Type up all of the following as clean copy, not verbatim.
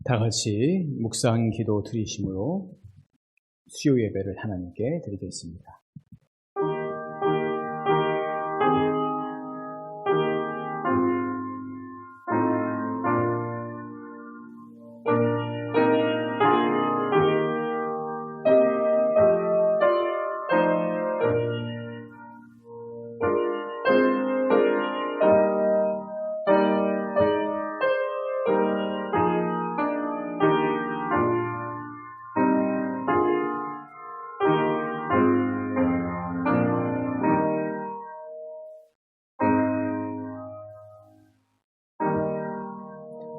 다 같이 묵상 기도 드리심으로 수요 예배를 하나님께 드리겠습니다.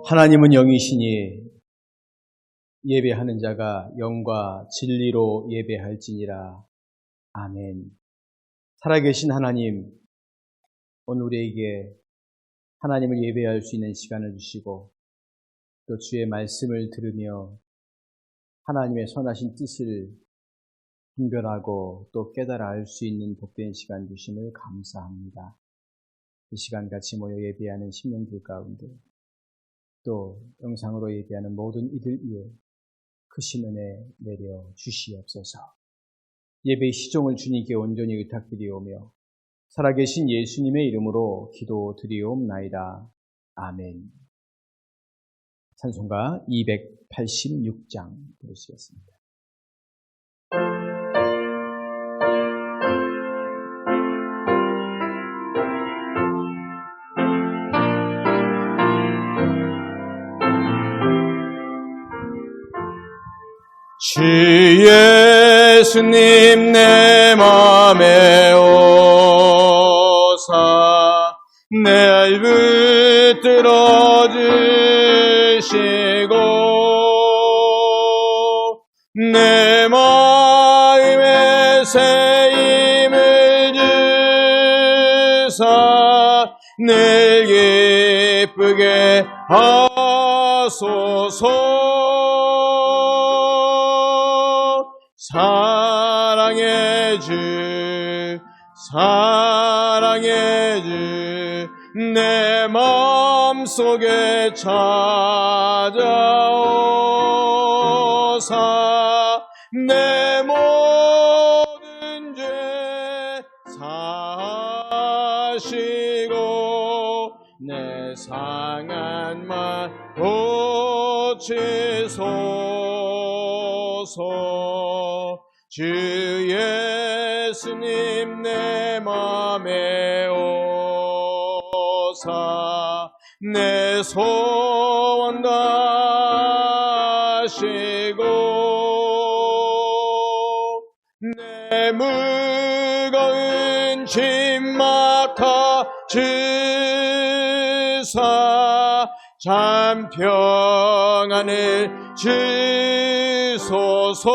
하나님은 영이시니 예배하는 자가 영과 진리로 예배할지니라. 아멘. 살아계신 하나님, 오늘 우리에게 하나님을 예배할 수 있는 시간을 주시고 또 주의 말씀을 들으며 하나님의 선하신 뜻을 분별하고 또 깨달아 알 수 있는 복된 시간 주심을 감사합니다. 이 시간 같이 모여 예배하는 심령들 가운데 또 영상으로 예배하는 모든 이들 위에 크신 은혜 내려 주시옵소서. 예배의 시종을 주님께 온전히 의탁드리오며 살아계신 예수님의 이름으로 기도드리옵나이다. 아멘. 찬송가 286장 부르시겠습니다. 주 예수님 내 맘에 오사 날 붙들어 주시고 내 마음에 새 힘을 주사 늘 기쁘게 하소서. 사랑의 주 내 마음속에 찾아오사 내 모든 죄 사시고 내 상한 맘 고치소서. 주 예수님 내 맘에 오사 내 소원 다하시고 내 무거운 짐 맡아 주사 참 평안을 주소서.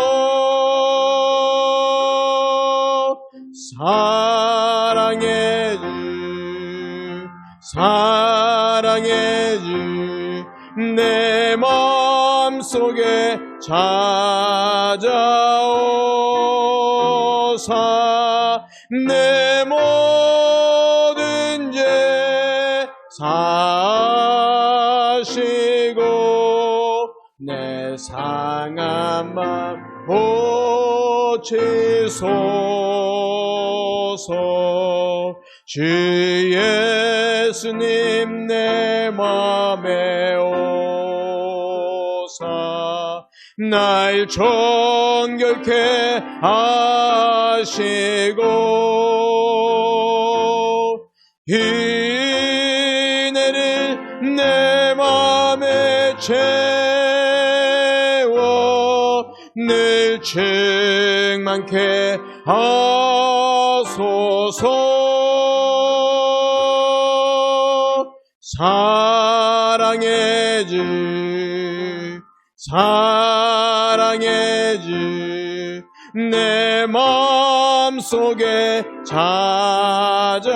사랑의 주 내 마음속에 찾아오사 내 모든 죄 사시고 내 상한 맘 고치소서. 주 예수님 내 맘에 오사 날 정결케 하시고 은혜를 내 맘에 채워 늘 충만케 하소서. 사랑의 주 내 마음속에 찾아오사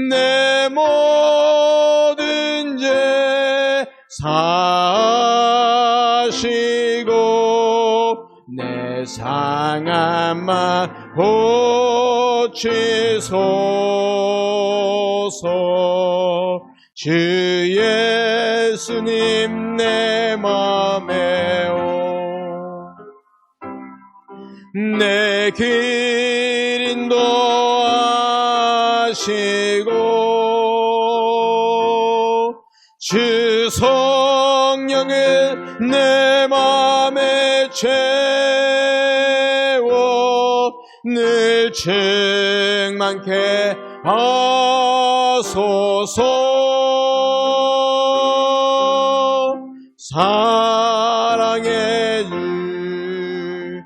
내 모든 죄 사시고 내 상한 맘 고치소서. 주 주 예수님 내 맘에 내 길 인도하시고 주 성령을 내 맘에 채워 늘 충만케 하소서. 사랑의 주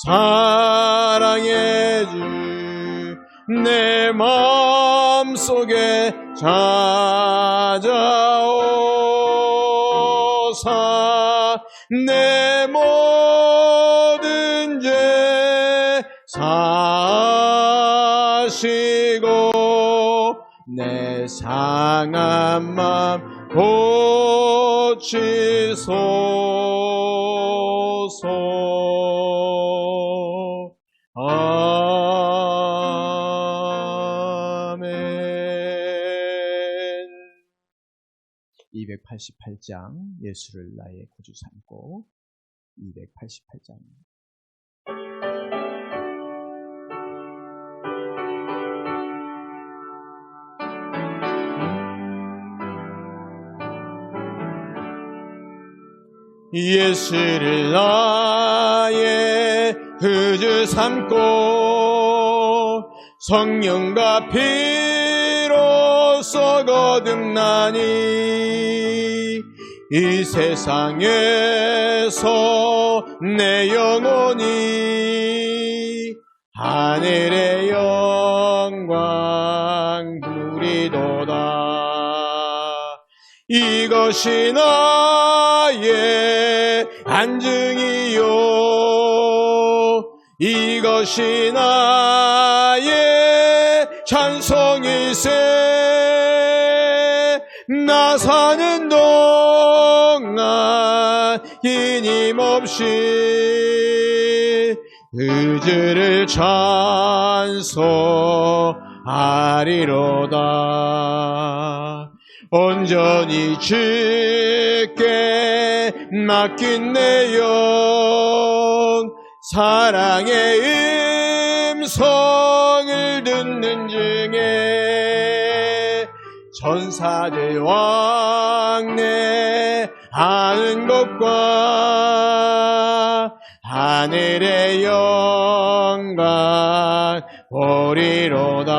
사랑의 주 내 마음속에 찾아오사 내 모든 죄 사시고 내 상한 맘 고치소서. 아멘. 288장 예수를 나의 구주 삼고 288장입니다. 예수를 나의 구주 삼고 성령과 피로써 거듭나니 이 세상에서 내 영혼이 하늘의 영광 누리도다. 이것이 나의 안증이요 이것이 나의 찬송일세. 나 사는 동안 끊임없이 그 주를 찬송하리로다. 온전히 주께 맡긴 내 영 사랑의 음성을 듣는 중에 천사들 왕래하는 것과 하늘의 영광 보리로다.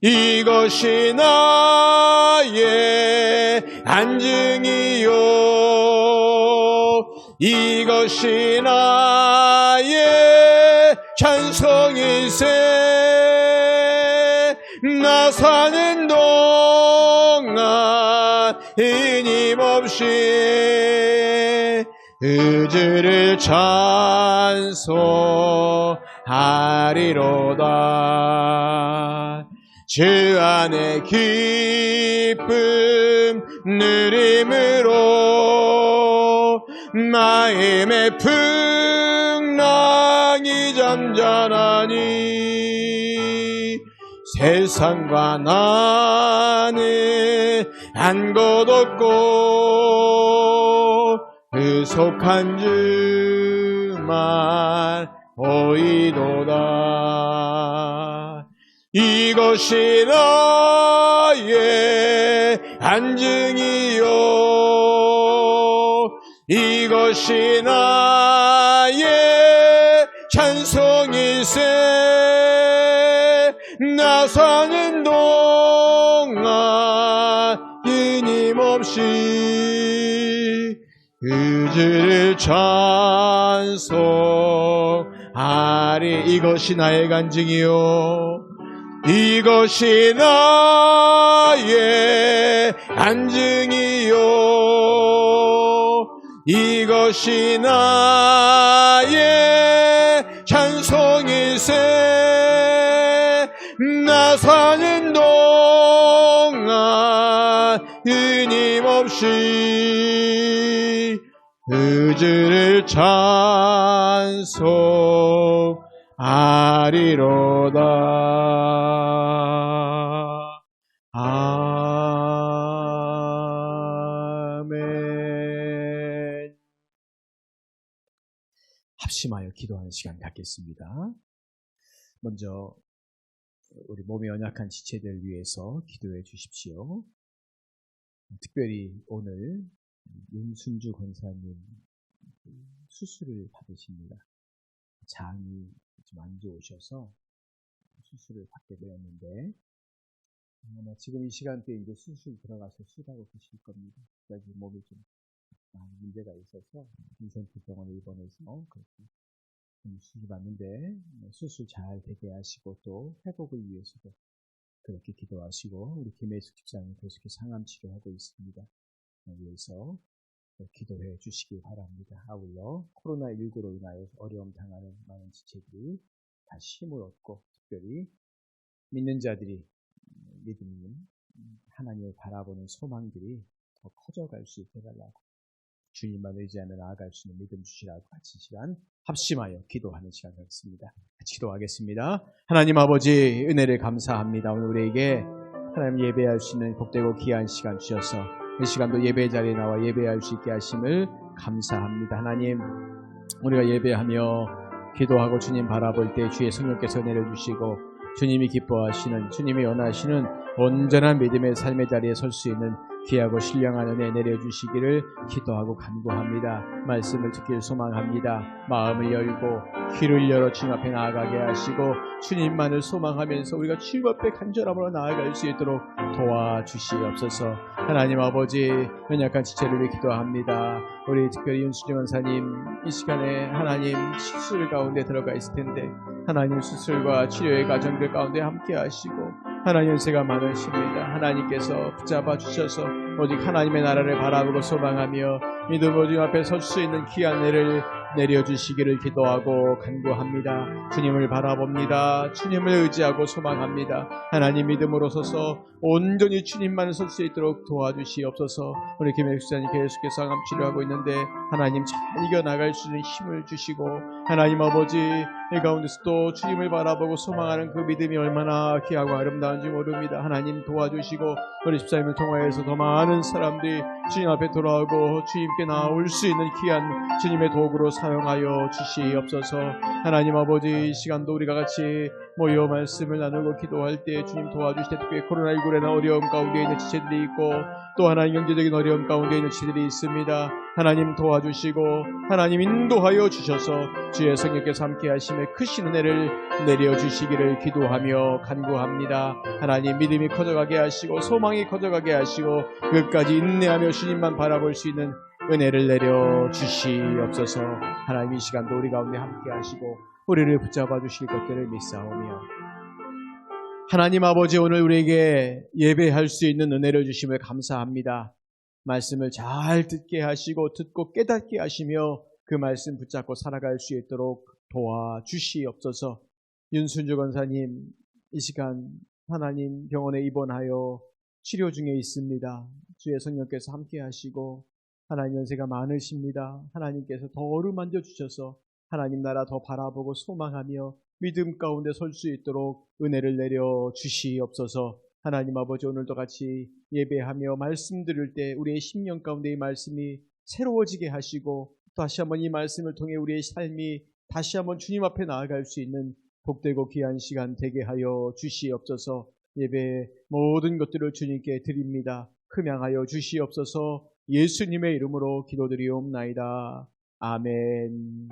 이것이 나의 안증이요 이것이 나의 찬송일세. 나 사는 동안 끊임없이 그 주를 찬송하리로다. 주 안에 기쁨 누림으로 마음의 풍랑이 잠잠하니 세상과 나는 한 곳 없고 그 속한 주만 보이도다. 이것이 나의 안증이요 이것이 나의 찬송일세. 나 사는 동안 끊임없이 그 주를 찬송하리. 이것이 나의 간증이요 이것이 나의 안증이요 이것이 나의 찬송일세. 나 사는 동안 끊임없이 그 주를 찬송하리로다. 합심하여 기도하는 시간 갖겠습니다. 먼저 우리 몸이 연약한 지체들 위해서 기도해 주십시오. 특별히 오늘 윤순주 권사님 수술을 받으십니다. 장이 좀 안 좋으셔서 수술을 받게 되었는데 아마 지금 이 시간대에 이제 수술 들어가서 쉬다고 계실 겁니다. 그래서 몸이 좀 많은 문제가 있어서 빈센트 병원에 입원해서 그렇게 수술 받는데 수술 잘 되게 하시고 또 회복을 위해서도 그렇게 기도하시고 우리 김혜숙 집사님 계속해서 상암 치료하고 있습니다. 위해서 기도해 주시기 바랍니다. 아울러 코로나19로 인하여 어려움 당하는 많은 지체들이 다시 힘을 얻고 특별히 믿는 자들이 믿음은 하나님을 바라보는 소망들이 더 커져갈 수 있게 해달라고 주님만 의지하며 나아갈 수 있는 믿음 주시라고 같이 시간 합심하여 기도하는 시간 갖습니다. 같이 기도하겠습니다. 하나님 아버지 은혜를 감사합니다. 오늘 우리에게 하나님 예배할 수 있는 복되고 귀한 시간 주셔서 이 시간도 예배 자리에 나와 예배할 수 있게 하심을 감사합니다. 하나님 우리가 예배하며 기도하고 주님 바라볼 때 주의 성령께서 내려주시고 주님이 기뻐하시는 주님이 원하시는 온전한 믿음의 삶의 자리에 설 수 있는 귀하고 신령한 은혜 내려주시기를 기도하고 간구합니다. 말씀을 듣기를 소망합니다. 마음을 열고 귀를 열어 주님 앞에 나아가게 하시고 주님만을 소망하면서 우리가 주님 앞에 간절함으로 나아갈 수 있도록 도와주시옵소서. 하나님 아버지 연약한 지체를 위해 기도합니다. 우리 특별히 윤수정 원사님 이 시간에 하나님 수술 가운데 들어가 있을 텐데 하나님 수술과 치료의 과정들 가운데 함께 하시고 하나님 연세가 많으십니다. 하나님께서 붙잡아 주셔서 오직 하나님의 나라를 바라보고 소망하며 믿음으로 주님 앞에 설 수 있는 귀한 은혜를 내려주시기를 기도하고 간구합니다. 주님을 바라봅니다. 주님을 의지하고 소망합니다. 하나님 믿음으로 서서 온전히 주님만 설 수 있도록 도와주시옵소서. 우리 김혜숙 사님 계속해서 상암 치료하고 있는데 하나님 잘 이겨나갈 수 있는 힘을 주시고 하나님 아버지 이 가운데서 또 주님을 바라보고 소망하는 그 믿음이 얼마나 귀하고 아름다운지 모릅니다. 하나님 도와주시고 우리 집사님을 통하여서 더 많은 사람들이 주님 앞에 돌아오고 주님께 나올 수 있는 귀한 주님의 도구로 사용하여 주시옵소서. 하나님 아버지 이 시간도 우리가 같이 모여 말씀을 나누고 기도할 때 주님 도와주실 때 특별히 코로나19로 어려움 가운데 있는 지체들이 있고 또 하나님 경제적인 어려움 가운데 있는 지체들이 있습니다. 하나님 도와주시고 하나님 인도하여 주셔서 주의 성령께서 함께 하심에 크신 은혜를 내려주시기를 기도하며 간구합니다. 하나님 믿음이 커져가게 하시고 소망이 커져가게 하시고 끝까지 인내하며 주님만 바라볼 수 있는 은혜를 내려주시옵소서. 하나님 이 시간도 우리 가운데 함께 하시고 우리를 붙잡아 주실 것들을 믿사오며 하나님 아버지 오늘 우리에게 예배할 수 있는 은혜를 주심을 감사합니다. 말씀을 잘 듣게 하시고 듣고 깨닫게 하시며 그 말씀 붙잡고 살아갈 수 있도록 도와주시옵소서. 윤순주 권사님 이 시간 하나님 병원에 입원하여 치료 중에 있습니다. 주의 성령께서 함께 하시고 하나님 연세가 많으십니다. 하나님께서 더 어루만져 주셔서 하나님 나라 더 바라보고 소망하며 믿음 가운데 설 수 있도록 은혜를 내려 주시옵소서. 하나님 아버지 오늘도 같이 예배하며 말씀 들을 때 우리의 심령 가운데 이 말씀이 새로워지게 하시고 다시 한번 이 말씀을 통해 우리의 삶이 다시 한번 주님 앞에 나아갈 수 있는 복되고 귀한 시간 되게 하여 주시옵소서. 예배의 모든 것들을 주님께 드립니다. 흠양하여 주시옵소서. 예수님의 이름으로 기도드리옵나이다. 아멘.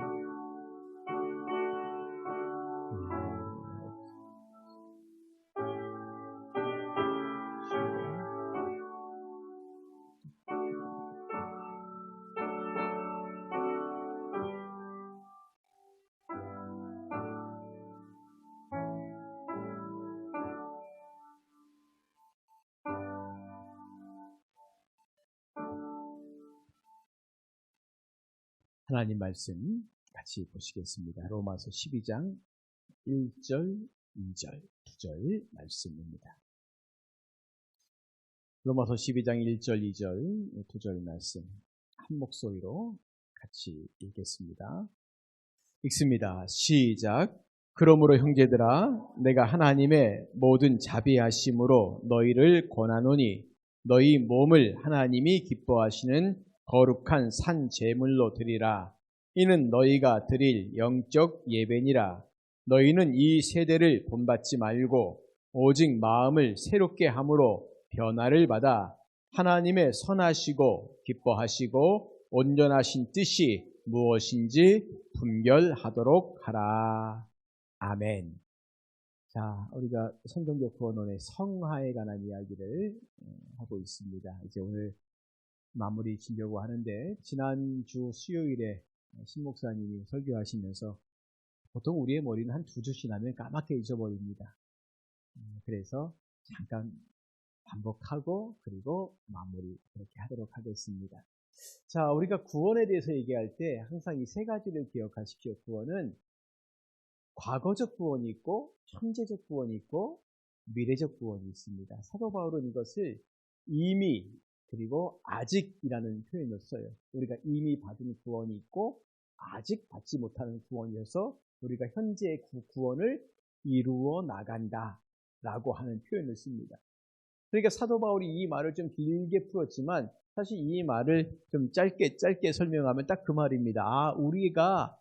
하나님 말씀 같이 보시겠습니다. 로마서 12장 1절, 2절, 2절 말씀입니다. 로마서 12장 1절, 2절, 2절 말씀 한 목소리로 같이 읽겠습니다. 읽습니다. 시작. 그러므로 형제들아 내가 하나님의 모든 자비하심으로 너희를 권하노니 너희 몸을 하나님이 기뻐하시는 거룩한 산 제물로 드리라. 이는 너희가 드릴 영적 예배니라. 너희는 이 세대를 본받지 말고 오직 마음을 새롭게 함으로 변화를 받아 하나님의 선하시고 기뻐하시고 온전하신 뜻이 무엇인지 분별하도록 하라. 아멘. 자, 우리가 성경적 구원론의 성화에 관한 이야기를 하고 있습니다. 이제 오늘 마무리 지려고 하는데, 지난주 수요일에 신 목사님이 설교하시면서 보통 우리의 머리는 한 두 주 지나면 까맣게 잊어버립니다. 그래서 잠깐 반복하고 그리고 마무리 그렇게 하도록 하겠습니다. 자, 우리가 구원에 대해서 얘기할 때 항상 이 세 가지를 기억하십시오. 구원은 과거적 구원이 있고 현재적 구원이 있고 미래적 구원이 있습니다. 사도 바울은 이것을 이미 그리고 아직이라는 표현을 써요. 우리가 이미 받은 구원이 있고 아직 받지 못하는 구원이어서 우리가 현재의 구원을 이루어 나간다라고 하는 표현을 씁니다. 그러니까 사도 바울이 이 말을 좀 길게 풀었지만 사실 이 말을 좀 짧게 설명하면 딱 그 말입니다. 우리가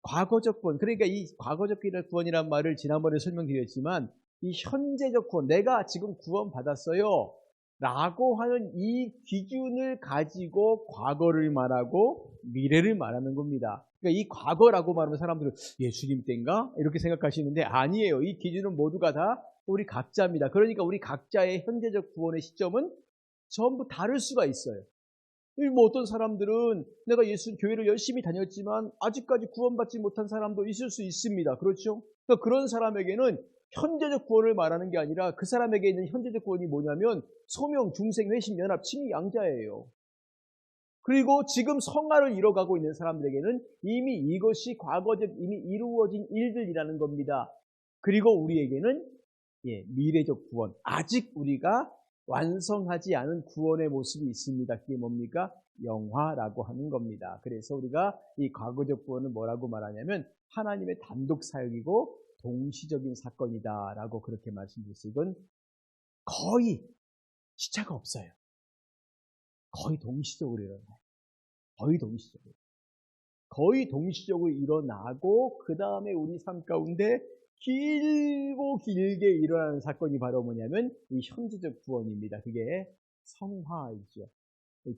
과거적 구원, 그러니까 이 과거적 구원이란 말을 지난번에 설명드렸지만 이 현재적 구원, 내가 지금 구원 받았어요 라고 하는 이 기준을 가지고 과거를 말하고 미래를 말하는 겁니다. 그러니까 이 과거라고 말하면 사람들은 예수님 때인가? 이렇게 생각하시는데 아니에요. 이 기준은 모두가 다 우리 각자입니다. 그러니까 우리 각자의 현재적 구원의 시점은 전부 다를 수가 있어요. 뭐 어떤 사람들은 내가 교회를 열심히 다녔지만 아직까지 구원받지 못한 사람도 있을 수 있습니다. 그렇죠? 그러니까 그런 사람에게는 현재적 구원을 말하는 게 아니라 그 사람에게 있는 현재적 구원이 뭐냐면 소명, 중생, 회심, 연합, 칭의, 양자예요. 그리고 지금 성화를 이뤄가고 있는 사람들에게는 이미 이것이 과거적 이미 이루어진 일들이라는 겁니다. 그리고 우리에게는 미래적 구원, 아직 우리가 완성하지 않은 구원의 모습이 있습니다. 그게 뭡니까? 영화라고 하는 겁니다. 그래서 우리가 이 과거적 구원은 뭐라고 말하냐면 하나님의 단독 사역이고 동시적인 사건이다라고 그렇게 말씀드렸어요. 이건 거의 시차가 없어요. 거의 동시적으로 일어나요. 거의 동시적으로 일어나고 그 다음에 우리 삶 가운데 길고 길게 일어나는 사건이 바로 뭐냐면 이 현재적 구원입니다. 그게 성화이죠.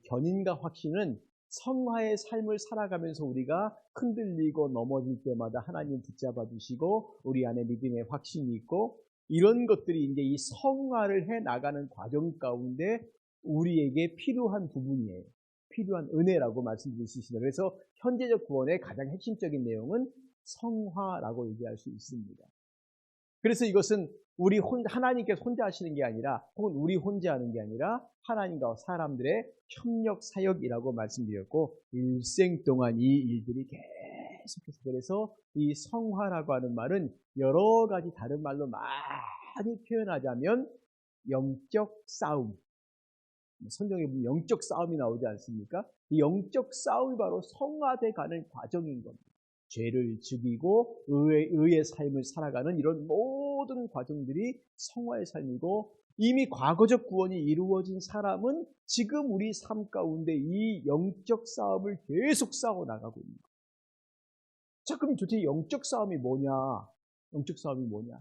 견인과 확신은 성화의 삶을 살아가면서 우리가 흔들리고 넘어질 때마다 하나님 붙잡아 주시고 우리 안에 믿음의 확신이 있고 이런 것들이 이제 이 성화를 해 나가는 과정 가운데 우리에게 필요한 부분이에요. 필요한 은혜라고 말씀드릴 수 있습니다. 그래서 현재적 구원의 가장 핵심적인 내용은 성화라고 얘기할 수 있습니다. 그래서 이것은 하나님께서 혼자 하시는 게 아니라 혹은 우리 혼자 하는 게 아니라 하나님과 사람들의 협력 사역이라고 말씀드렸고 일생 동안 이 일들이 계속해서 그래서 이 성화라고 하는 말은 여러 가지 다른 말로 많이 표현하자면 영적 싸움, 성경에 보면 영적 싸움이 나오지 않습니까? 이 영적 싸움이 바로 성화돼 가는 과정인 겁니다. 죄를 죽이고 의의 삶을 살아가는 이런 모든 과정들이 성화의 삶이고 이미 과거적 구원이 이루어진 사람은 지금 우리 삶 가운데 이 영적 싸움을 계속 싸워 나가고 있는 거예요. 자, 그럼 도대체 영적 싸움이 뭐냐? 영적 싸움이 뭐냐?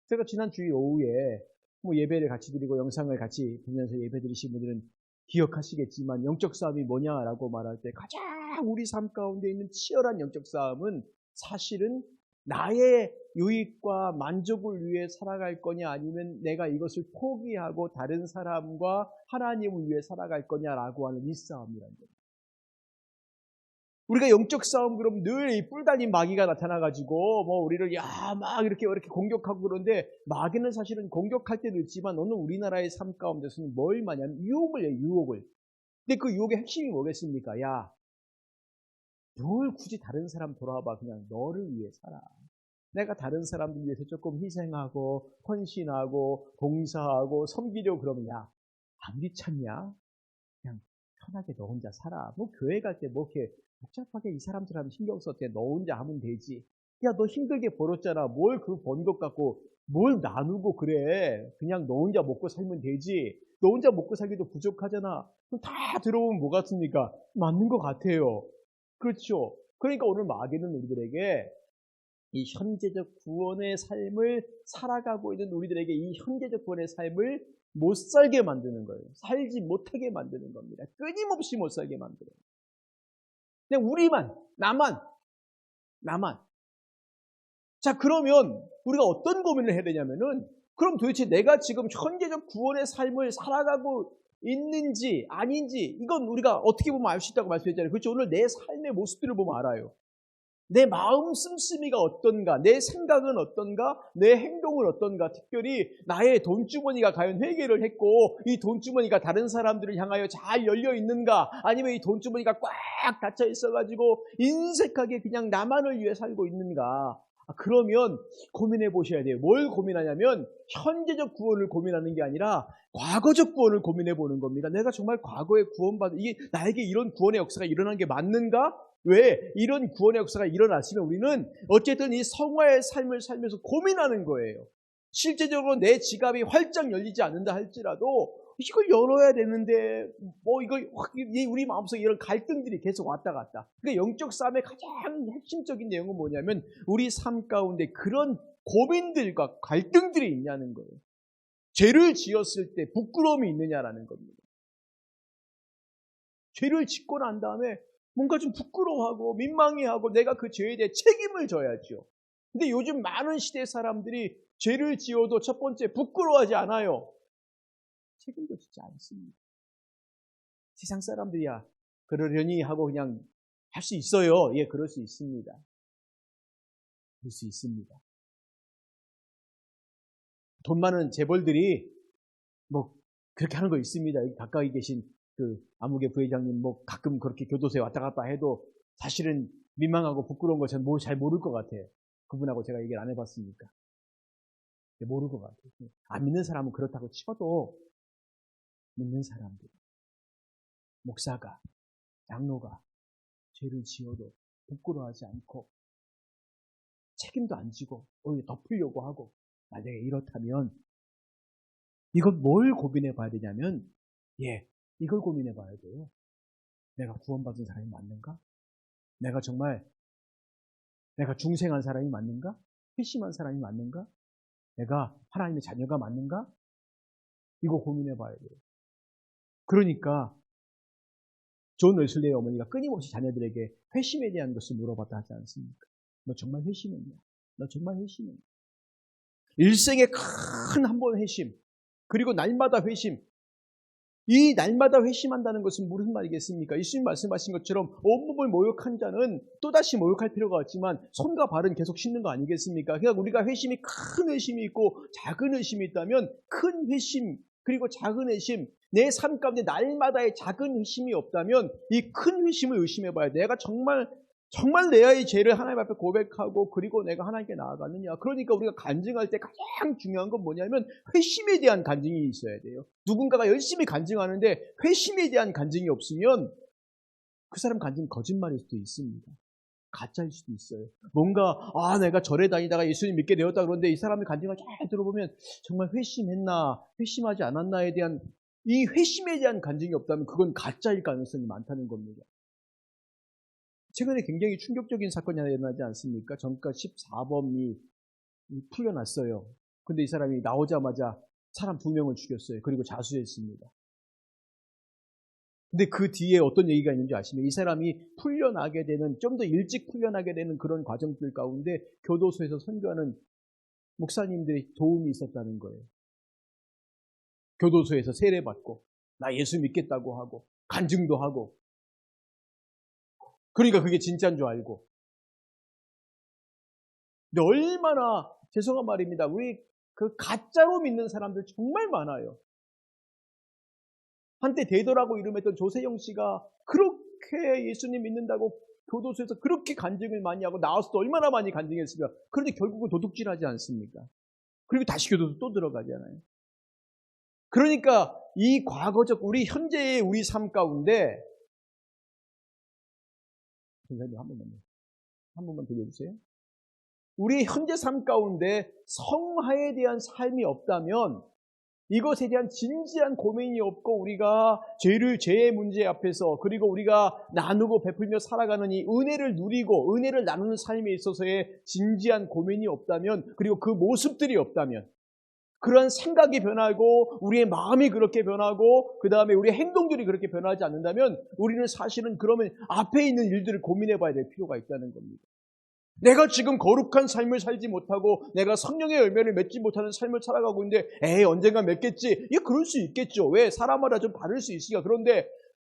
제가 지난 주일 오후에 예배를 같이 드리고 영상을 같이 보면서 예배 드리신 분들은 기억하시겠지만 영적 싸움이 뭐냐라고 말할 때 가장 우리 삶 가운데 있는 치열한 영적 싸움은 사실은 나의 유익과 만족을 위해 살아갈 거냐 아니면 내가 이것을 포기하고 다른 사람과 하나님을 위해 살아갈 거냐라고 하는 이 싸움이라는 거예요. 우리가 영적 싸움 그러면 늘 이 뿔 달린 마귀가 나타나가지고 우리를 막 이렇게 공격하고 그러는데 마귀는 사실은 공격할 때도 있지만 오늘 우리나라의 삶 가운데서는 뭘 말하냐면 유혹을. 근데 그 유혹의 핵심이 뭐겠습니까? 뭘 굳이 다른 사람 돌아봐. 그냥 너를 위해 살아. 내가 다른 사람들 위해서 조금 희생하고 헌신하고 봉사하고 섬기려고 그러면 아무리 참냐? 그냥 편하게 너 혼자 살아. 교회 갈 때 이렇게 복잡하게 이 사람들한테 신경 썼대. 너 혼자 하면 되지. 너 힘들게 벌었잖아. 뭘 그 번 것 갖고 뭘 나누고 그래. 그냥 너 혼자 먹고 살면 되지. 너 혼자 먹고 살기도 부족하잖아. 그럼 다 들어보면 뭐 같습니까? 맞는 것 같아요. 그렇죠. 그러니까 오늘 마귀는 우리들에게 이 현재적 구원의 삶을 살아가고 있는 우리들에게 이 현재적 구원의 삶을 못 살게 만드는 거예요. 살지 못하게 만드는 겁니다. 끊임없이 못 살게 만들어요. 그냥 우리만, 나만. 자, 그러면 우리가 어떤 고민을 해야 되냐면은, 그럼 도대체 내가 지금 현재적 구원의 삶을 살아가고 있는지 아닌지, 이건 우리가 어떻게 보면 알 수 있다고 말씀드렸잖아요. 그렇죠? 오늘 내 삶의 모습들을 보면 알아요. 내 마음 씀씀이가 어떤가, 내 생각은 어떤가, 내 행동은 어떤가, 특별히 나의 돈주머니가 과연 회개를 했고 이 돈주머니가 다른 사람들을 향하여 잘 열려 있는가, 아니면 이 돈주머니가 꽉 닫혀 있어가지고 인색하게 그냥 나만을 위해 살고 있는가. 그러면 고민해 보셔야 돼요. 뭘 고민하냐면 현재적 구원을 고민하는 게 아니라 과거적 구원을 고민해 보는 겁니다. 내가 정말 과거에 구원받은, 이게 나에게 이런 구원의 역사가 일어난 게 맞는가? 왜 이런 구원의 역사가 일어났으면 우리는 어쨌든 이 성화의 삶을 살면서 고민하는 거예요. 실제적으로 내 지갑이 활짝 열리지 않는다 할지라도 이걸 열어야 되는데 이거 우리 마음속에 이런 갈등들이 계속 왔다 갔다. 그러니까 영적 싸움의 가장 핵심적인 내용은 뭐냐면 우리 삶 가운데 그런 고민들과 갈등들이 있냐는 거예요. 죄를 지었을 때 부끄러움이 있느냐라는 겁니다. 죄를 짓고 난 다음에 뭔가 좀 부끄러워하고 민망해하고 내가 그 죄에 대해 책임을 져야죠. 근데 요즘 많은 시대 사람들이 죄를 지어도 첫 번째 부끄러워하지 않아요. 책임도 지지 않습니다. 세상 사람들이야 그러려니 하고 그냥 할 수 있어요. 예, 그럴 수 있습니다. 그럴 수 있습니다. 돈 많은 재벌들이 그렇게 하는 거 있습니다. 여기 가까이 계신 그 아무개 부회장님 가끔 그렇게 교도소에 왔다 갔다 해도 사실은 민망하고 부끄러운 거 저는 잘 모를 것 같아요. 그분하고 제가 얘기를 안 해봤으니까. 모를 것 같아요. 안 믿는 사람은 그렇다고 치워도 믿는 사람들, 목사가, 장로가 죄를 지어도 부끄러워하지 않고 책임도 안 지고 오히려 덮으려고 하고, 만약에 이렇다면 이건 뭘 고민해 봐야 되냐면 이걸 고민해 봐야 돼요. 내가 구원받은 사람이 맞는가? 내가 정말 중생한 사람이 맞는가? 회심한 사람이 맞는가? 내가 하나님의 자녀가 맞는가? 이거 고민해 봐야 돼요. 그러니까 존 웨슬리의 어머니가 끊임없이 자녀들에게 회심에 대한 것을 물어봤다 하지 않습니까? 너 정말 회심했냐? 너 정말 회심했냐? 일생에 큰 한 번 회심, 그리고 날마다 회심. 이 날마다 회심한다는 것은 무슨 말이겠습니까? 예수님 말씀하신 것처럼 온몸을 모욕한 자는 또다시 모욕할 필요가 없지만 손과 발은 계속 씻는 거 아니겠습니까? 그러니까 우리가 회심이 큰 회심이 있고 작은 회심이 있다면 큰 회심 그리고 작은 회심, 내 삶 가운데 날마다의 작은 회심이 없다면 이 큰 회심을 의심해 봐야 돼. 내가 정말 내의 죄를 하나님 앞에 고백하고 그리고 내가 하나님께 나아가느냐. 그러니까 우리가 간증할 때 가장 중요한 건 뭐냐면 회심에 대한 간증이 있어야 돼요. 누군가가 열심히 간증하는데 회심에 대한 간증이 없으면 그 사람 간증이 거짓말일 수도 있습니다. 가짜일 수도 있어요. 뭔가 내가 절에 다니다가 예수님 믿게 되었다 그러는데 이 사람의 간증을 잘 들어보면 정말 회심했나 회심하지 않았나에 대한 이 회심에 대한 간증이 없다면 그건 가짜일 가능성이 많다는 겁니다. 최근에 굉장히 충격적인 사건이 하나 일어나지 않습니까? 정가 14범이 풀려났어요. 근데 이 사람이 나오자마자 사람 2명을 죽였어요. 그리고 자수했습니다. 근데 그 뒤에 어떤 얘기가 있는지 아시면 이 사람이 풀려나게 되는, 좀 더 일찍 풀려나게 되는 그런 과정들 가운데 교도소에서 선교하는 목사님들의 도움이 있었다는 거예요. 교도소에서 세례받고 나 예수 믿겠다고 하고 간증도 하고, 그러니까 그게 진짜인 줄 알고. 근데 얼마나 죄송한 말입니다. 우리 그 가짜로 믿는 사람들 정말 많아요. 한때 대도라고 이름했던 조세영 씨가 그렇게 예수님 믿는다고 교도소에서 그렇게 간증을 많이 하고 나와서도 얼마나 많이 간증했습니까? 그런데 결국은 도둑질하지 않습니까? 그리고 다시 교도소 또 들어가잖아요. 그러니까 이 과거적 우리 현재의 우리 삶 가운데, 선생님 한 번만 들려주세요. 우리 현재 삶 가운데 성화에 대한 삶이 없다면 이것에 대한 진지한 고민이 없고 우리가 죄의 문제 앞에서 그리고 우리가 나누고 베풀며 살아가는 이 은혜를 누리고 은혜를 나누는 삶에 있어서의 진지한 고민이 없다면 그리고 그 모습들이 없다면 그런 생각이 변하고 우리의 마음이 그렇게 변하고 그 다음에 우리의 행동들이 그렇게 변하지 않는다면 우리는 사실은 그러면 앞에 있는 일들을 고민해 봐야 될 필요가 있다는 겁니다. 내가 지금 거룩한 삶을 살지 못하고 내가 성령의 열매를 맺지 못하는 삶을 살아가고 있는데 언젠가 맺겠지. 그럴 수 있겠죠. 왜? 사람마다 좀 다를 수 있으니까. 그런데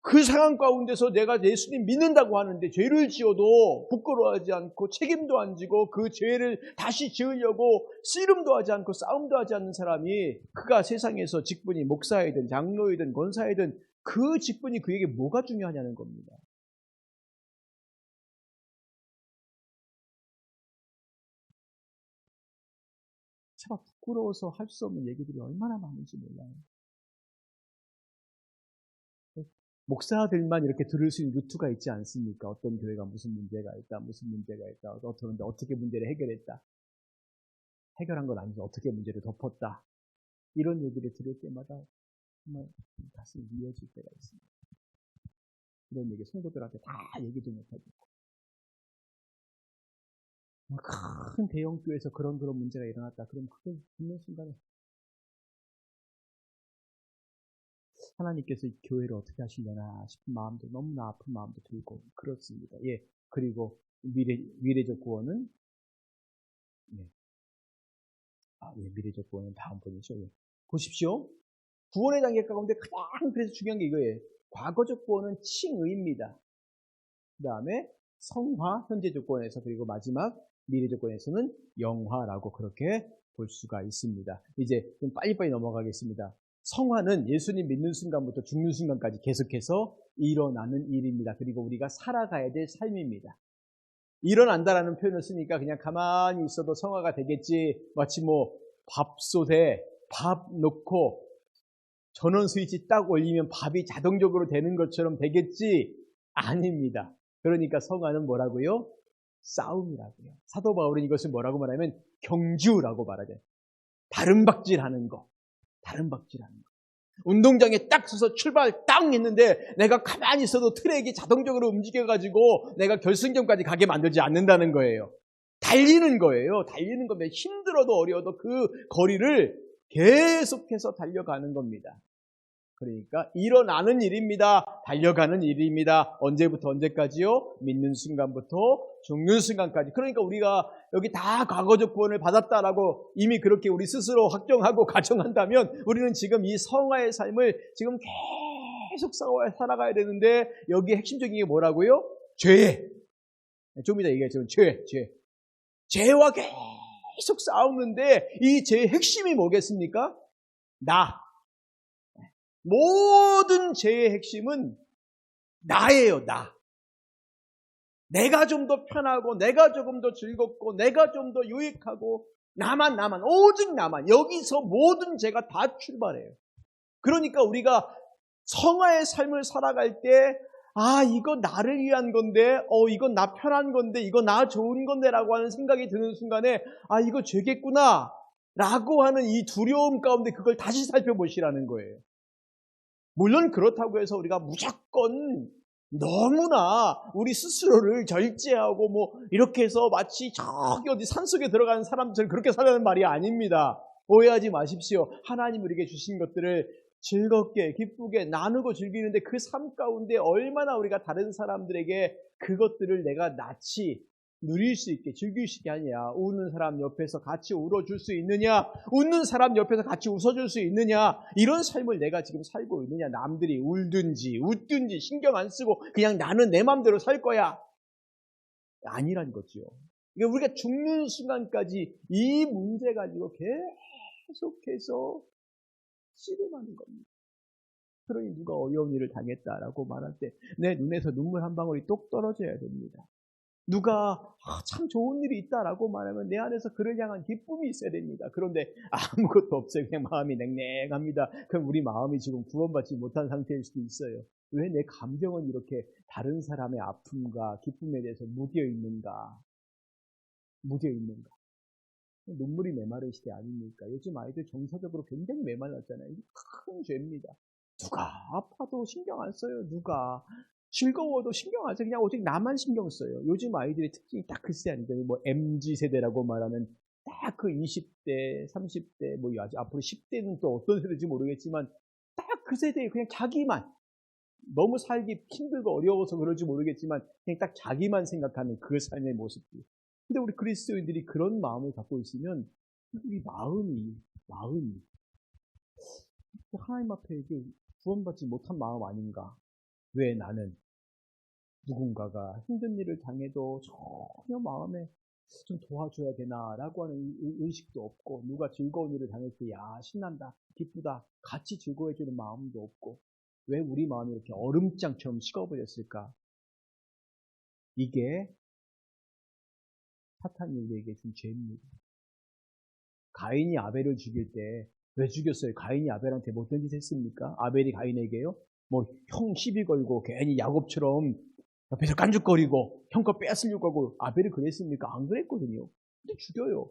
그 상황 가운데서 내가 예수님 믿는다고 하는데 죄를 지어도 부끄러워하지 않고 책임도 안 지고 그 죄를 다시 지으려고 씨름도 하지 않고 싸움도 하지 않는 사람이 그가 세상에서 직분이 목사이든 장로이든 권사이든 그 직분이 그에게 뭐가 중요하냐는 겁니다. 참 부끄러워서 할 수 없는 얘기들이 얼마나 많은지 몰라요. 목사들만 이렇게 들을 수 있는 루트가 있지 않습니까? 어떤 교회가 무슨 문제가 있다, 무슨 문제가 있다, 어떻게 문제를 해결했다. 해결한 건 아니죠. 어떻게 문제를 덮었다. 이런 얘기를 들을 때마다 정말 가슴이 미어질 때가 있습니다. 이런 얘기 성도들한테 다 얘기도 못하고 큰 대형교회에서 그런 문제가 일어났다. 그럼 그걸 듣는 순간에 하나님께서 이 교회를 어떻게 하시려나 싶은 마음도 너무나 아픈 마음도 들고 그렇습니다. 그리고 미래적 구원은 미래적 구원은 다음 번이죠. 보십시오. 구원의 단계 가운데 가장 그래서 중요한 게 이거예요. 과거적 구원은 칭의입니다. 그 다음에 성화, 현재적 구원에서 그리고 마지막 미래적 구원에서는 영화라고 그렇게 볼 수가 있습니다. 이제 좀 빨리빨리 넘어가겠습니다. 성화는 예수님 믿는 순간부터 죽는 순간까지 계속해서 일어나는 일입니다. 그리고 우리가 살아가야 될 삶입니다. 일어난다라는 표현을 쓰니까 그냥 가만히 있어도 성화가 되겠지. 마치 밥솥에 밥 넣고 전원 스위치 딱 올리면 밥이 자동적으로 되는 것처럼 되겠지. 아닙니다. 그러니까 성화는 뭐라고요? 싸움이라고요. 사도 바울은 이것을 뭐라고 말하면 경주라고 말하죠. 다름박질하는 거. 운동장에 딱 서서 출발 땅 했는데 내가 가만히 있어도 트랙이 자동적으로 움직여가지고 내가 결승점까지 가게 만들지 않는다는 거예요. 달리는 거예요. 달리는 건데 힘들어도 어려워도 그 거리를 계속해서 달려가는 겁니다. 그러니까 일어나는 일입니다. 달려가는 일입니다. 언제부터 언제까지요? 믿는 순간부터 죽는 순간까지. 그러니까 우리가 여기 다 과거적 구원을 받았다라고 이미 그렇게 우리 스스로 확정하고 가정한다면 우리는 지금 이 성화의 삶을 지금 계속 살아가야 되는데 여기 핵심적인 게 뭐라고요? 죄. 좀 이따 얘기하지만 죄와 계속 싸우는데 이 죄의 핵심이 뭐겠습니까? 모든 죄의 핵심은 나예요, 나. 내가 좀 더 편하고, 내가 조금 더 즐겁고, 내가 좀 더 유익하고, 나만, 오직 나만. 여기서 모든 죄가 다 출발해요. 그러니까 우리가 성화의 삶을 살아갈 때, 이거 나를 위한 건데, 이건 나 편한 건데, 이거 나 좋은 건데, 라고 하는 생각이 드는 순간에, 이거 죄겠구나, 라고 하는 이 두려움 가운데 그걸 다시 살펴보시라는 거예요. 물론 그렇다고 해서 우리가 무조건 너무나 우리 스스로를 절제하고 이렇게 해서 마치 저기 어디 산속에 들어가는 사람처럼 그렇게 살라는 말이 아닙니다. 오해하지 마십시오. 하나님 우리에게 주신 것들을 즐겁게 기쁘게 나누고 즐기는데 그 삶 가운데 얼마나 우리가 다른 사람들에게 그것들을 내가 낫지 누릴 수 있게 즐길 수 있게 하느냐. 우는 사람 옆에서 같이 울어줄 수 있느냐, 웃는 사람 옆에서 같이 웃어줄 수 있느냐, 이런 삶을 내가 지금 살고 있느냐. 남들이 울든지 웃든지 신경 안 쓰고 그냥 나는 내 마음대로 살 거야, 아니란 거죠. 그러니까 우리가 죽는 순간까지 이 문제 가지고 계속해서 씨름하는 겁니다. 그러니 누가 어려운 일을 당했다라고 말할 때 내 눈에서 눈물 한 방울이 똑 떨어져야 됩니다. 누가 참 좋은 일이 있다라고 말하면 내 안에서 그를 향한 기쁨이 있어야 됩니다. 그런데 아무것도 없어요. 그냥 마음이 냉랭합니다. 그럼 우리 마음이 지금 구원받지 못한 상태일 수도 있어요. 왜 내 감정은 이렇게 다른 사람의 아픔과 기쁨에 대해서 무뎌 있는가? 눈물이 메마른 시대 아닙니까? 요즘 아이들 정서적으로 굉장히 메말랐잖아요. 이게 큰 죄입니다. 누가 아파도 신경 안 써요. 누가 즐거워도 신경 안 써요. 그냥 오직 나만 신경 써요. 요즘 아이들의 특징이 딱 그 세대 아니죠. 뭐 MZ세대라고 말하는 딱 그 20대, 30대, 뭐 아직 앞으로 10대는 또 어떤 세대인지 모르겠지만 딱 그 세대에 그냥 자기만, 너무 살기 힘들고 어려워서 그런지 모르겠지만 그냥 딱 자기만 생각하는 그 삶의 모습들. 근데 우리 그리스도인들이 그런 마음을 갖고 있으면 우리 마음이 하나님 앞에 이게 구원받지 못한 마음 아닌가? 왜 나는 누군가가 힘든 일을 당해도 전혀 마음에 좀 도와줘야 되나라고 하는 의식도 없고, 누가 즐거운 일을 당할 때 야 신난다 기쁘다 같이 즐거워해주는 마음도 없고, 왜 우리 마음이 이렇게 얼음장처럼 식어버렸을까? 이게 사탄이 우리에게 준 죄입니다. 가인이 아벨을 죽일 때 왜 죽였어요? 가인이 아벨한테 못된 짓 했습니까? 아벨이 가인에게요? 뭐 형 시비 걸고 괜히 야곱처럼 옆에서 깐죽거리고 형 거 빼앗으려고 하고 아벨이 그랬습니까? 안 그랬거든요. 근데 죽여요.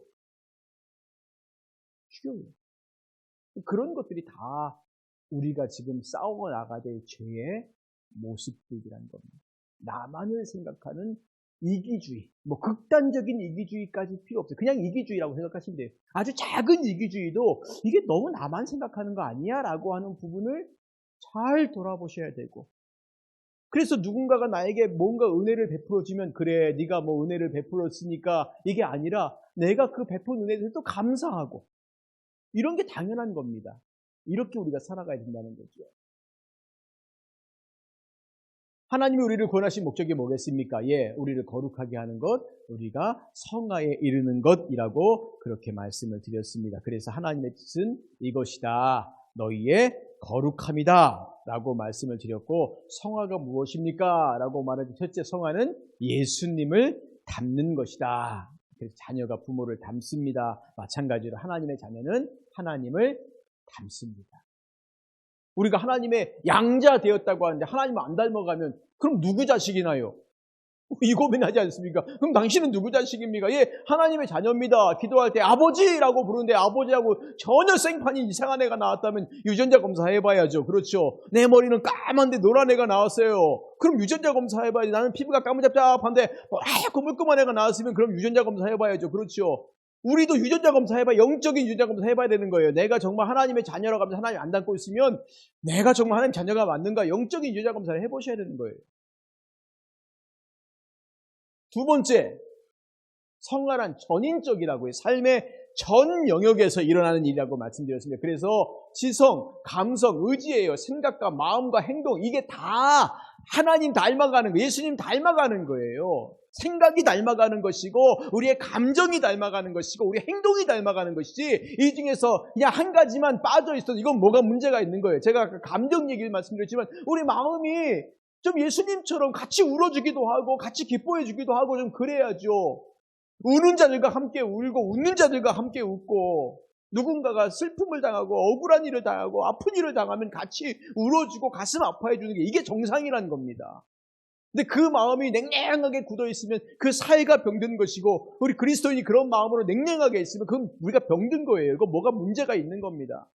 그런 것들이 다 우리가 지금 싸워 나가야 될 죄의 모습들이라는 겁니다. 나만을 생각하는 이기주의, 뭐 극단적인 이기주의까지 필요 없어요. 그냥 이기주의라고 생각하시면 돼요. 아주 작은 이기주의도 이게 너무 나만 생각하는 거 아니야? 라고 하는 부분을 잘 돌아보셔야 되고, 그래서 누군가가 나에게 뭔가 은혜를 베풀어주면 그래 네가 뭐 은혜를 베풀었으니까 이게 아니라 내가 그 베푼 은혜에 대해서 또 감사하고, 이런 게 당연한 겁니다. 이렇게 우리가 살아가야 된다는 거죠. 하나님이 우리를 구원하신 목적이 뭐겠습니까? 예, 우리를 거룩하게 하는 것, 우리가 성화에 이르는 것이라고 그렇게 말씀을 드렸습니다. 그래서 하나님의 뜻은 이것이다, 너희의 거룩함이다 라고 말씀을 드렸고, 성화가 무엇입니까? 라고 말하는 첫째 성화는 예수님을 닮는 것이다. 그래서 자녀가 부모를 닮습니다. 마찬가지로 하나님의 자녀는 하나님을 닮습니다. 우리가 하나님의 양자 되었다고 하는데 하나님을 안 닮아가면 그럼 누구 자식이나요? 이 고민하지 않습니까? 그럼 당신은 누구 자식입니까? 예, 하나님의 자녀입니다. 기도할 때 아버지라고 부르는데 아버지하고 전혀 생판이 이상한 애가 나왔다면 유전자 검사해봐야죠. 그렇죠? 내 머리는 까만데 노란 애가 나왔어요. 그럼 유전자 검사해봐야지. 나는 피부가 까무잡잡한데 하얗고 물끄만 애가 나왔으면 그럼 유전자 검사해봐야죠. 그렇죠? 우리도 유전자 검사해봐야, 영적인 유전자 검사해봐야 되는 거예요. 내가 정말 하나님의 자녀라고 하면서 하나님 안 닮고 있으면 내가 정말 하나님 자녀가 맞는가, 영적인 유전자 검사를 해보셔야 되는 거예요. 두 번째, 성화란 전인적이라고 해요. 삶의 전 영역에서 일어나는 일이라고 말씀드렸습니다. 그래서 지성, 감성, 의지예요. 생각과 마음과 행동, 이게 다 하나님 닮아가는 거예요. 예수님 닮아가는 거예요. 생각이 닮아가는 것이고, 우리의 감정이 닮아가는 것이고, 우리의 행동이 닮아가는 것이지, 이 중에서 그냥 한 가지만 빠져 있어도 이건 뭐가 문제가 있는 거예요. 제가 아까 감정 얘기를 말씀드렸지만 우리 마음이 좀 예수님처럼 같이 울어주기도 하고 같이 기뻐해주기도 하고 좀 그래야죠. 우는 자들과 함께 울고 웃는 자들과 함께 웃고, 누군가가 슬픔을 당하고 억울한 일을 당하고 아픈 일을 당하면 같이 울어주고 가슴 아파해주는 게 이게 정상이라는 겁니다. 근데 그 마음이 냉랭하게 굳어있으면 그 사이가 병든 것이고, 우리 그리스도인이 그런 마음으로 냉랭하게 있으면 그건 우리가 병든 거예요. 이거 뭐가 문제가 있는 겁니다.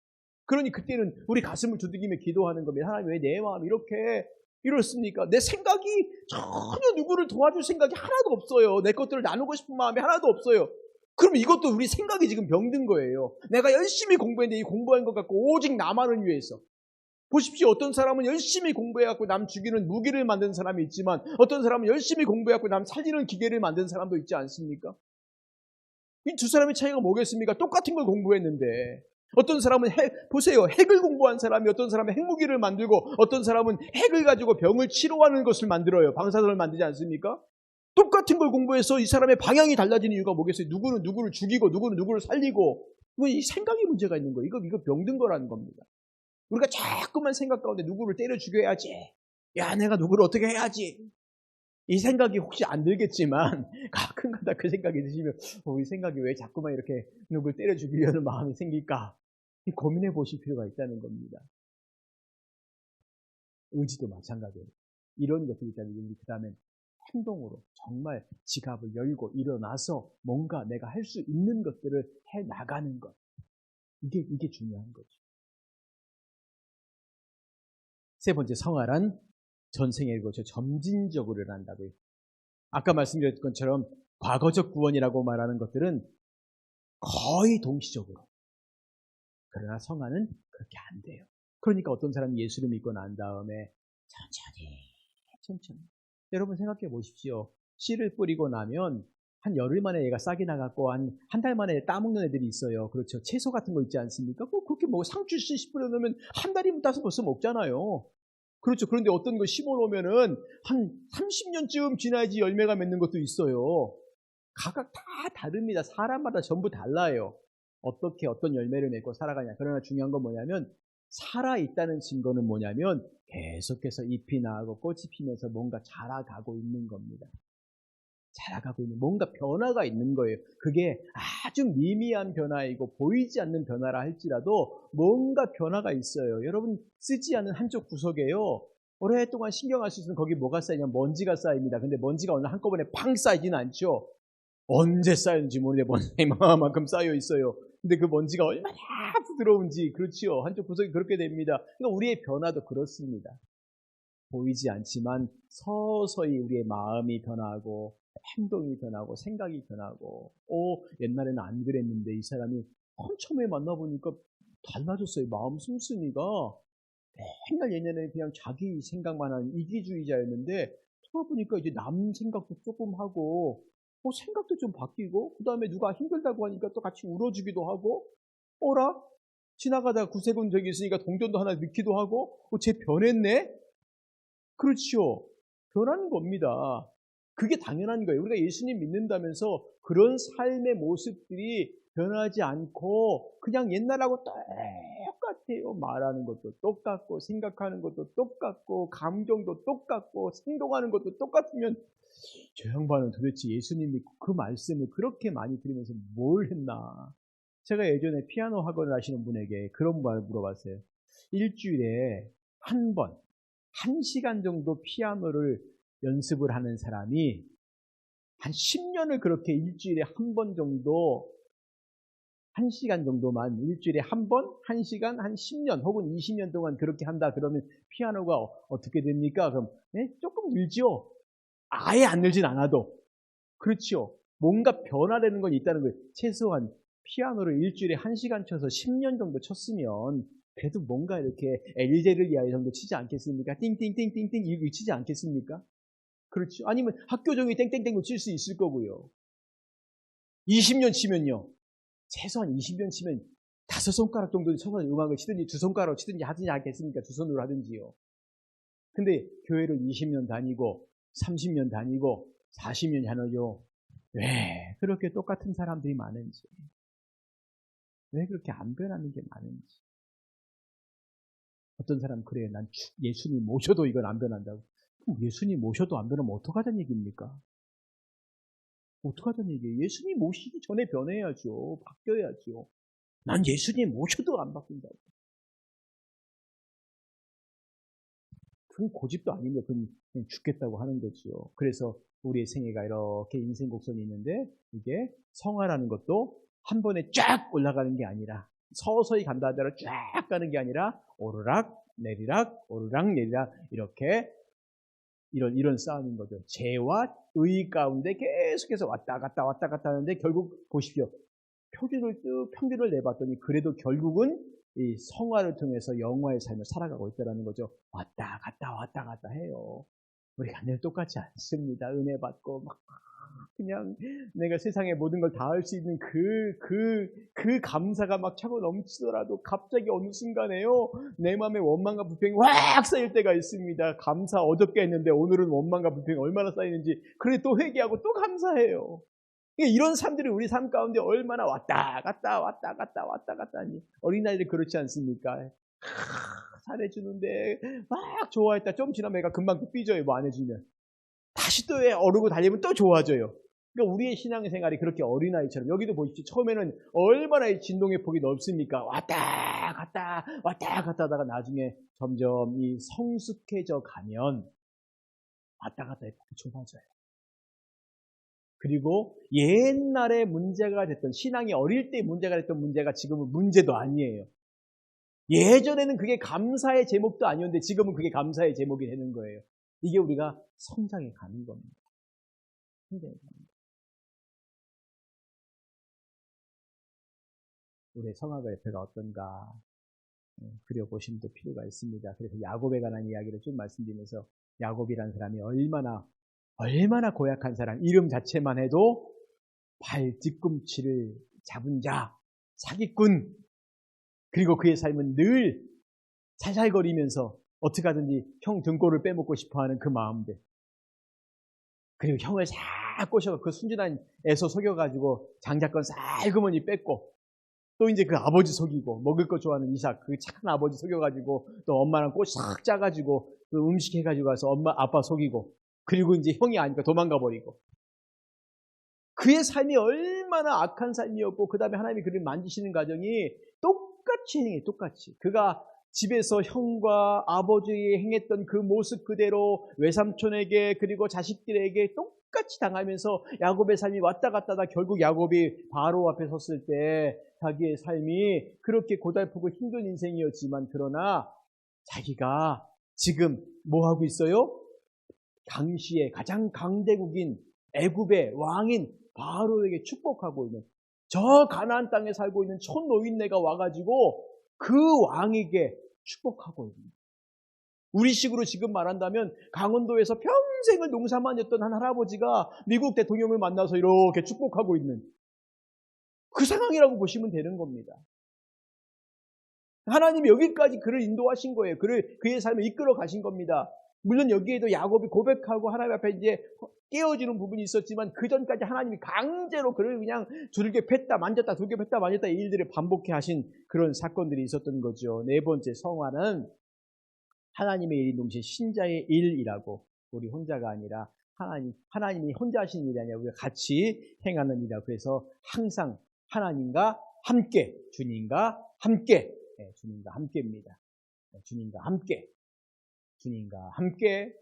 그러니 그때는 우리 가슴을 두들기며 기도하는 겁니다. 하나님, 왜 내 마음이 이렇게 이렇습니까? 내 생각이 전혀 누구를 도와줄 생각이 하나도 없어요. 내 것들을 나누고 싶은 마음이 하나도 없어요. 그럼 이것도 우리 생각이 지금 병든 거예요. 내가 열심히 공부했는데 이 공부한 것 같고 오직 나만을 위해서. 보십시오. 어떤 사람은 열심히 공부해갖고 남 죽이는 무기를 만든 사람이 있지만, 어떤 사람은 열심히 공부해갖고 남 살리는 기계를 만든 사람도 있지 않습니까? 이 두 사람의 차이가 뭐겠습니까? 똑같은 걸 공부했는데, 어떤 사람은 보세요. 핵을 공부한 사람이 어떤 사람은 핵무기를 만들고, 어떤 사람은 핵을 가지고 병을 치료하는 것을 만들어요. 방사선을 만들지 않습니까? 똑같은 걸 공부해서 이 사람의 방향이 달라지는 이유가 뭐겠어요? 누구는 누구를 죽이고 누구는 누구를 살리고. 이 생각이 문제가 있는 거예요. 이거 병든 거라는 겁니다. 우리가 자꾸만 생각 가운데 누구를 때려 죽여야지, 야 내가 누구를 어떻게 해야지, 이 생각이 혹시 안 들겠지만 가끔가다 그 생각이 드시면 이 생각이 왜 자꾸만 이렇게 누구를 때려 죽이려는 마음이 생길까, 고민해 보실 필요가 있다는 겁니다. 의지도 마찬가지예요. 이런 것들이 있다면 우리 그 다음에 행동으로 정말 지갑을 열고 일어나서 뭔가 내가 할 수 있는 것들을 해 나가는 것. 이게 중요한 거죠. 세 번째, 성화란 전생의 것을 점진적으로 일어난다고요. 아까 말씀드렸던 것처럼 과거적 구원이라고 말하는 것들은 거의 동시적으로. 그러나 성화는 그렇게 안 돼요. 그러니까 어떤 사람이 예수를 믿고 난 다음에 천천히. 여러분 생각해 보십시오. 씨를 뿌리고 나면 한 열흘 만에 얘가 싹이 나갖고 한 달 만에 따먹는 애들이 있어요. 그렇죠. 채소 같은 거 있지 않습니까? 그렇게 뭐 상추 씨 뿌려놓으면 한 달이면 따서 벌써 먹잖아요. 그렇죠. 그런데 어떤 거 심어놓으면은 한 30년쯤 지나야지 열매가 맺는 것도 있어요. 각각 다 다릅니다. 사람마다 전부 달라요. 어떻게 어떤 열매를 맺고 살아가냐. 그러나 중요한 건 뭐냐면 살아있다는 증거는 뭐냐면 계속해서 잎이 나고 꽃이 피면서 뭔가 자라가고 있는 겁니다. 자라가고 있는 뭔가 변화가 있는 거예요. 그게 아주 미미한 변화이고 보이지 않는 변화라 할지라도 뭔가 변화가 있어요. 여러분 쓰지 않은 한쪽 구석에요. 오랫동안 신경할 수 있으면 거기 뭐가 쌓이냐면 먼지가 쌓입니다. 근데 먼지가 오늘 한꺼번에 팡 쌓이지는 않죠. 언제 쌓였는지 모르는데 먼지가 이만큼 쌓여 있어요. 근데 그 먼지가 얼마나 부드러운지, 그렇지요. 한쪽 구석이 그렇게 됩니다. 그러니까 우리의 변화도 그렇습니다. 보이지 않지만 서서히 우리의 마음이 변하고 행동이 변하고 생각이 변하고 옛날에는 안 그랬는데 이 사람이 처음에 만나보니까 달라졌어요. 마음 씀씀이가 맨날 예전에는 그냥 자기 생각만 하는 이기주의자였는데 돌아보니까 이제 남 생각도 조금 하고 생각도 좀 바뀌고 그 다음에 누가 힘들다고 하니까 또 같이 울어주기도 하고 어라? 지나가다가 구세군 저기 있으니까 동전도 하나 넣기도 하고 쟤 변했네? 그렇죠. 변하는 겁니다. 그게 당연한 거예요. 우리가 예수님 믿는다면서 그런 삶의 모습들이 변하지 않고 그냥 옛날하고 똑같아요. 말하는 것도 똑같고 생각하는 것도 똑같고 감정도 똑같고 행동하는 것도 똑같으면 저 양반은 도대체 예수님 믿고 그 말씀을 그렇게 많이 들으면서 뭘 했나. 제가 예전에 피아노 학원을 하시는 분에게 그런 말을 물어봤어요. 일주일에 한 번, 1시간 정도 피아노를 연습을 하는 사람이 한 10년을 그렇게 일주일에 한 번 정도 1시간 정도만 일주일에 한 번, 1시간, 한 10년 혹은 20년 동안 그렇게 한다 그러면 피아노가 어떻게 됩니까? 그럼 조금 늘죠? 아예 안 늘진 않아도. 그렇죠. 뭔가 변화되는 건 있다는 거예요. 최소한 피아노를 일주일에 1시간 쳐서 10년 정도 쳤으면 그래도 뭔가 이렇게 엘제르리아 정도 치지 않겠습니까? 띵띵띵띵띵 이렇게 치지 않겠습니까? 그렇죠. 아니면 학교 종이 땡땡땡으로 칠 수 있을 거고요. 20년 치면요. 최소한 20년 치면 5손가락 정도 쳐서 음악을 치든지 2손가락으로 치든지 하든지 않겠습니까? 2손으로 하든지요. 근데 교회를 20년 다니고 30년 다니고 40년 다녀요. 왜 그렇게 똑같은 사람들이 많은지. 왜 그렇게 안 변하는 게 많은지. 어떤 사람은 그래요. 난 예수님 모셔도 이건 안 변한다고. 그럼 예수님 모셔도 안 변하면 어떡하자는 얘기입니까? 어떡하자는 얘기예요? 예수님 모시기 전에 변해야죠. 바뀌어야죠. 난 예수님 모셔도 안 바뀐다고. 그건 고집도 아니며 그건 죽겠다고 하는 거죠. 그래서 우리의 생애가 이렇게 인생 곡선이 있는데 이게 성화라는 것도 한 번에 쫙 올라가는 게 아니라 서서히 간다 하더라 쫙 가는 게 아니라 오르락 내리락 오르락 내리락 이렇게 이런 싸움인 거죠. 죄와 의 가운데 계속해서 왔다 갔다 하는데 결국 보십시오. 평균을 내봤더니 그래도 결국은 이 성화를 통해서 영화의 삶을 살아가고 있다는 거죠. 왔다 갔다 해요. 우리가 늘 똑같지 않습니다. 은혜 받고 막 그냥 내가 세상의 모든 걸 다 할 수 있는 그 감사가 막 차고 넘치더라도 갑자기 어느 순간에요. 내 마음에 원망과 불평이 확 쌓일 때가 있습니다. 감사 어저께 했는데 오늘은 원망과 불평이 얼마나 쌓이는지 그래 또 회개하고 또 감사해요. 이런 사람들이 우리 삶 가운데 얼마나 왔다 갔다 하니 어린아이들 그렇지 않습니까? 잘해주는데 막 좋아했다. 좀 지나면 애가 금방 또 삐져요. 뭐 안 해주면. 다시 또 오르고 달리면 또 좋아져요. 그러니까 우리의 신앙생활이 그렇게 어린아이처럼 여기도 보십시오. 처음에는 얼마나 이 진동의 폭이 넓습니까? 왔다 갔다 하다가 나중에 점점 이 성숙해져 가면 왔다 갔다의 폭이 좁아져요. 그리고 옛날에 문제가 됐던, 신앙이 어릴 때 문제가 됐던 문제가 지금은 문제도 아니에요. 예전에는 그게 감사의 제목도 아니었는데 지금은 그게 감사의 제목이 되는 거예요. 이게 우리가 성장해 가는 겁니다. 성장해 가는 겁니다. 우리의 성화가 옆에가 어떤가 그려보심도 필요가 있습니다. 그래서 야곱에 관한 이야기를 좀 말씀드리면서, 야곱이라는 사람이 얼마나 고약한 사람, 이름 자체만 해도 발 뒤꿈치를 잡은 자, 사기꾼, 그리고 그의 삶은 늘 살살거리면서 어떻게 하든지 형 등골을 빼먹고 싶어하는 그 마음들, 그리고 형을 싹 꼬셔서 그 순진한 애서 속여가지고 장자권 살그머니 뺏고, 또 이제 그 아버지 속이고, 먹을 거 좋아하는 이삭, 그 착한 아버지 속여가지고, 또 엄마랑 꽃 싹 짜가지고 그 음식 해가지고 가서 엄마 아빠 속이고, 그리고 이제 형이 아니까 도망가 버리고, 그의 삶이 얼마나 악한 삶이었고, 그 다음에 하나님이 그를 만지시는 과정이 똑같이 행해, 똑같이. 그가 집에서 형과 아버지에게 행했던 그 모습 그대로 외삼촌에게, 그리고 자식들에게 똑같이 당하면서 야곱의 삶이 왔다 갔다 하다 결국 야곱이 바로 앞에 섰을 때 자기의 삶이 그렇게 고달프고 힘든 인생이었지만, 그러나 자기가 지금 뭐 하고 있어요? 당시에 가장 강대국인 애굽의 왕인 바로에게 축복하고 있는, 저 가나안 땅에 살고 있는 촌노인네가 와가지고 그 왕에게 축복하고 있는, 우리식으로 지금 말한다면 강원도에서 평생을 농사만 했던 한 할아버지가 미국 대통령을 만나서 이렇게 축복하고 있는 그 상황이라고 보시면 되는 겁니다. 하나님이 여기까지 그를 인도하신 거예요. 그의 삶을 이끌어 가신 겁니다. 물론 여기에도 야곱이 고백하고 하나님 앞에 이제 깨어지는 부분이 있었지만, 그 전까지 하나님이 강제로 그를 그냥 두들겨 팼다 만졌다 두들겨 팼다 만졌다 이 일들을 반복해 하신 그런 사건들이 있었던 거죠. 네 번째, 성화는 하나님의 일인 동시에 신자의 일이라고, 우리 혼자가 아니라 하나님이 혼자 하시는 일이 아니라 우리가 같이 행하는 일이라고. 그래서 항상 하나님과 함께, 주님과 함께, 주님과 함께입니다. 주님과 함께, 주님과 함께,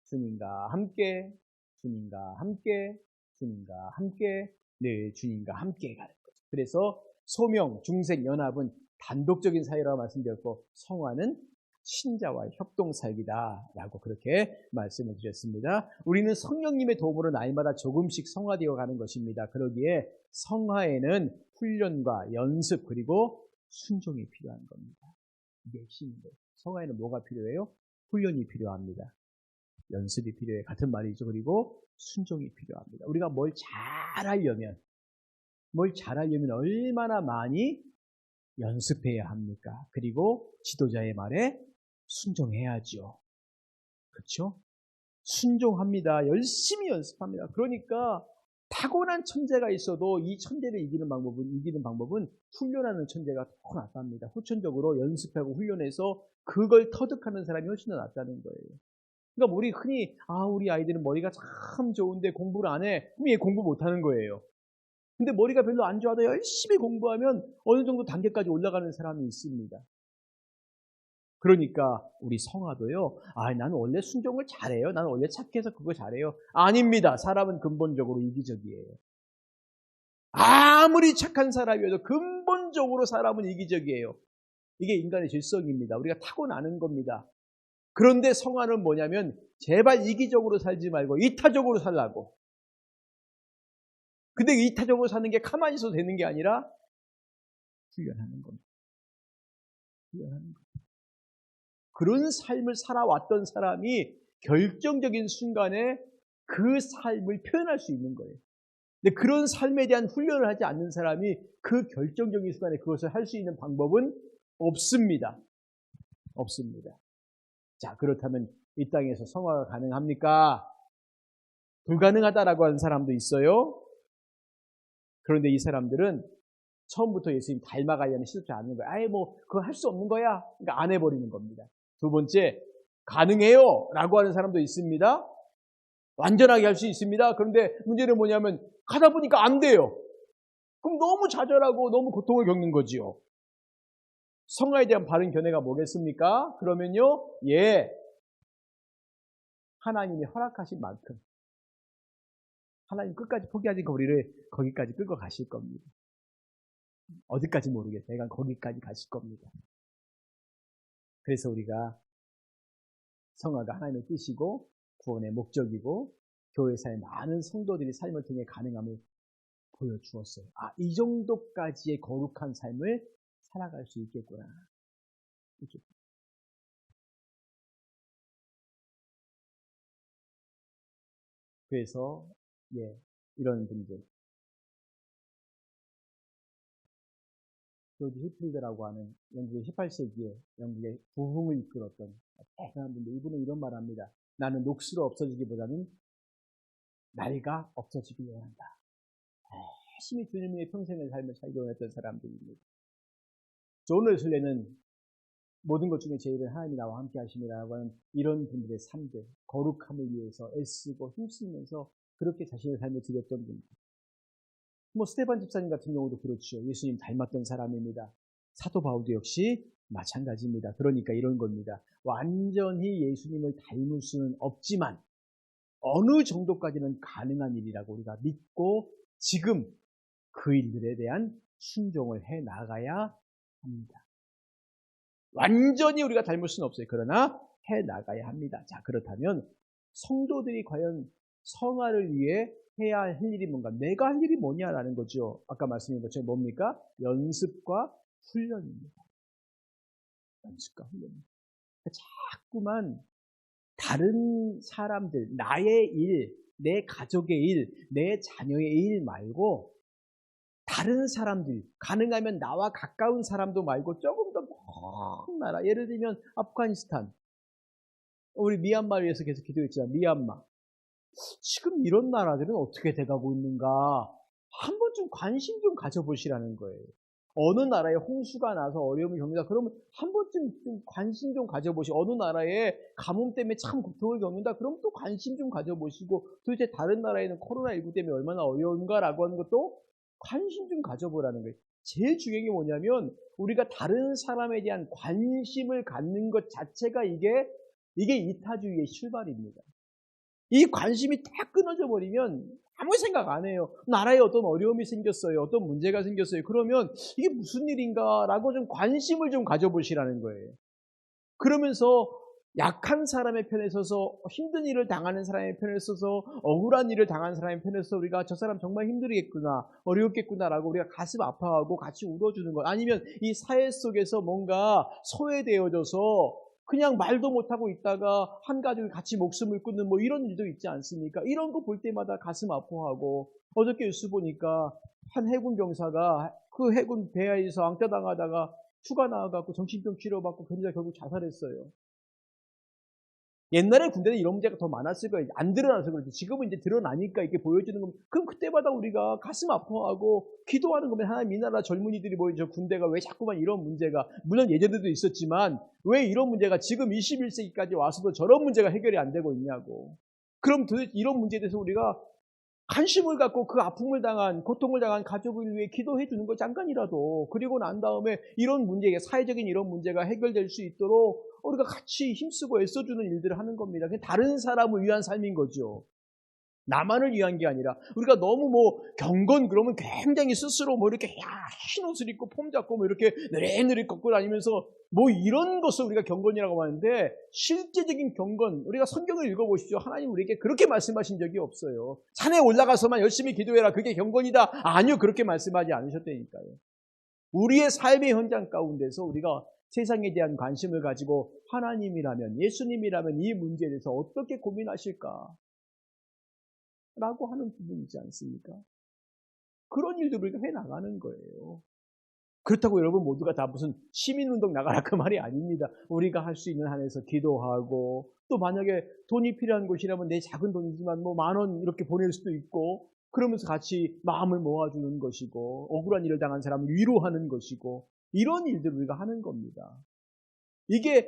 주님과 함께, 주님과 함께, 주님과 함께, 늘 주님과 함께 가는 거죠. 그래서 소명, 중생, 연합은 단독적인 사이라고 말씀드렸고, 성화는 신자와의 협동사역이다라고 그렇게 말씀을 드렸습니다. 우리는 성령님의 도움으로 날마다 조금씩 성화되어 가는 것입니다. 그러기에 성화에는 훈련과 연습, 그리고 순종이 필요한 겁니다. 이게 핵심인데, 성화에는 뭐가 필요해요? 훈련이 필요합니다. 연습이 필요해. 같은 말이죠. 그리고 순종이 필요합니다. 우리가 뭘 잘하려면 얼마나 많이 연습해야 합니까? 그리고 지도자의 말에 순종해야죠. 그렇죠? 순종합니다. 열심히 연습합니다. 그러니까 타고난 천재가 있어도 이 천재를 이기는 방법은 훈련하는 천재가 더 낫답니다. 후천적으로 연습하고 훈련해서 그걸 터득하는 사람이 훨씬 더 낫다는 거예요. 그러니까 우리 흔히 우리 아이들은 머리가 참 좋은데 공부를 안 해. 그럼 얘 공부 못하는 거예요. 근데 머리가 별로 안 좋아도 열심히 공부하면 어느 정도 단계까지 올라가는 사람이 있습니다. 그러니까 우리 성화도요, 나는 원래 순종을 잘해요. 나는 원래 착해서 그거 잘해요. 아닙니다. 사람은 근본적으로 이기적이에요. 아무리 착한 사람이어도 근본적으로 사람은 이기적이에요. 이게 인간의 질성입니다. 우리가 타고나는 겁니다. 그런데 성화는 뭐냐면, 제발 이기적으로 살지 말고 이타적으로 살라고. 근데 이타적으로 사는 게 가만히 있어도 되는 게 아니라 훈련하는 겁니다. 훈련하는 겁니다. 그런 삶을 살아왔던 사람이 결정적인 순간에 그 삶을 표현할 수 있는 거예요. 근데 그런 삶에 대한 훈련을 하지 않는 사람이 그 결정적인 순간에 그것을 할 수 있는 방법은 없습니다. 없습니다. 자, 그렇다면 이 땅에서 성화가 가능합니까? 불가능하다라고 하는 사람도 있어요. 그런데 이 사람들은 처음부터 예수님 닮아가려는 시도치 않는 거예요. 그거 할 수 없는 거야. 그러니까 안 해버리는 겁니다. 두 번째, 가능해요 라고 하는 사람도 있습니다. 완전하게 할 수 있습니다. 그런데 문제는 뭐냐면 가다 보니까 안 돼요. 그럼 너무 좌절하고 너무 고통을 겪는 거지요. 성화에 대한 바른 견해가 뭐겠습니까? 그러면요, 하나님이 허락하신 만큼 하나님 끝까지 포기하니까 우리를 거기까지 끌고 가실 겁니다. 어디까지 모르겠어요. 내가 거기까지 가실 겁니다. 그래서 우리가 성화가 하나님의 뜻이고 구원의 목적이고 교회사의 많은 성도들이 삶을 통해 가능함을 보여주었어요. 아, 이 정도까지의 거룩한 삶을 살아갈 수 있겠구나. 그래서 이런 분들, 조지 히필드라고 하는 영국의 18세기에 영국의 부흥을 이끌었던 대단한 분들, 이분은 이런 말을 합니다. 나는 녹수로 없어지기보다는 나이가 없어지길 원한다. 열심히 주님의 평생의 삶을 살기 원했던 사람들입니다. 존 웨슬리는 모든 것 중에 제일은 하나님이 나와 함께 하심이라고 하는 이런 분들의 삶들, 거룩함을 위해서 애쓰고 힘쓰면서 그렇게 자신의 삶을 드렸던 분들. 스테반 집사님 같은 경우도 그렇죠. 예수님 닮았던 사람입니다. 사도 바울도 역시 마찬가지입니다. 그러니까 이런 겁니다. 완전히 예수님을 닮을 수는 없지만 어느 정도까지는 가능한 일이라고 우리가 믿고 지금 그 일들에 대한 순종을 해 나가야 합니다. 완전히 우리가 닮을 수는 없어요. 그러나 해 나가야 합니다. 자, 그렇다면 성도들이 과연 성화를 위해 해야 할 일이 뭔가, 내가 할 일이 뭐냐라는 거죠. 아까 말씀드린 것처럼 뭡니까? 연습과 훈련입니다. 연습과 훈련입니다. 자꾸만 다른 사람들, 나의 일, 내 가족의 일, 내 자녀의 일 말고 다른 사람들, 가능하면 나와 가까운 사람도 말고 조금 더 먼 나라, 예를 들면 아프가니스탄, 우리 미얀마를 위해서 계속 기도했잖아요. 미얀마. 지금 이런 나라들은 어떻게 돼가고 있는가 한 번쯤 관심 좀 가져보시라는 거예요. 어느 나라에 홍수가 나서 어려움을 겪는다 그러면 한 번쯤 좀 관심 좀 가져보시고, 어느 나라에 가뭄 때문에 참 고통을 겪는다 그러면 또 관심 좀 가져보시고, 도대체 다른 나라에는 코로나19 때문에 얼마나 어려운가라고 하는 것도 관심 좀 가져보라는 거예요. 제일 중요한 게 뭐냐면 우리가 다른 사람에 대한 관심을 갖는 것 자체가 이게 이타주의의 출발입니다. 이 관심이 딱 끊어져 버리면 아무 생각 안 해요. 나라에 어떤 어려움이 생겼어요. 어떤 문제가 생겼어요. 그러면 이게 무슨 일인가라고 좀 관심을 좀 가져보시라는 거예요. 그러면서 약한 사람의 편에 서서, 힘든 일을 당하는 사람의 편에 서서, 억울한 일을 당하는 사람의 편에 서서 우리가 저 사람 정말 힘들겠구나, 어렵겠구나라고 우리가 가슴 아파하고 같이 울어주는 것, 아니면 이 사회 속에서 뭔가 소외되어져서 그냥 말도 못하고 있다가 한 가족이 같이 목숨을 끊는 이런 일도 있지 않습니까? 이런 거 볼 때마다 가슴 아파하고, 어저께 뉴스 보니까 한 해군 병사가 그 해군 배에서 앙따당하다가 휴가 나와갖고 정신병 치료받고 견디다 결국 자살했어요. 옛날에 군대는 이런 문제가 더 많았을 거예요. 안 드러나서 그렇지. 지금은 이제 드러나니까 이렇게 보여주는 겁니다. 그럼 그때마다 우리가 가슴 아파하고 기도하는 거면, 하나님 이 나라 젊은이들이 모이죠. 군대가 왜 자꾸만 이런 문제가, 물론 예전에도 있었지만 왜 이런 문제가 지금 21세기까지 와서도 저런 문제가 해결이 안 되고 있냐고. 그럼 도대체 이런 문제에 대해서 우리가 관심을 갖고 그 아픔을 당한, 고통을 당한 가족을 위해 기도해 주는 거 잠깐이라도, 그리고 난 다음에 이런 문제, 사회적인 이런 문제가 해결될 수 있도록 우리가 같이 힘쓰고 애써주는 일들을 하는 겁니다. 다른 사람을 위한 삶인 거죠. 나만을 위한 게 아니라, 우리가 너무 경건 그러면 굉장히 스스로 이렇게 흰 옷을 입고 폼 잡고 이렇게 느릿느릿 걷고 다니면서 이런 것을 우리가 경건이라고 하는데, 실제적인 경건, 우리가 성경을 읽어보시죠. 하나님 우리에게 그렇게 말씀하신 적이 없어요. 산에 올라가서만 열심히 기도해라, 그게 경건이다. 아니요, 그렇게 말씀하지 않으셨다니까요. 우리의 삶의 현장 가운데서 우리가 세상에 대한 관심을 가지고 하나님이라면, 예수님이라면 이 문제에 대해서 어떻게 고민하실까? 라고 하는 부분이지 않습니까? 그런 일들을 우리가 해나가는 거예요. 그렇다고 여러분 모두가 다 무슨 시민운동 나가라 그 말이 아닙니다. 우리가 할 수 있는 한에서 기도하고, 또 만약에 돈이 필요한 곳이라면 내 작은 돈이지만 10,000원 이렇게 보낼 수도 있고, 그러면서 같이 마음을 모아주는 것이고, 억울한 일을 당한 사람을 위로하는 것이고, 이런 일들을 우리가 하는 겁니다. 이게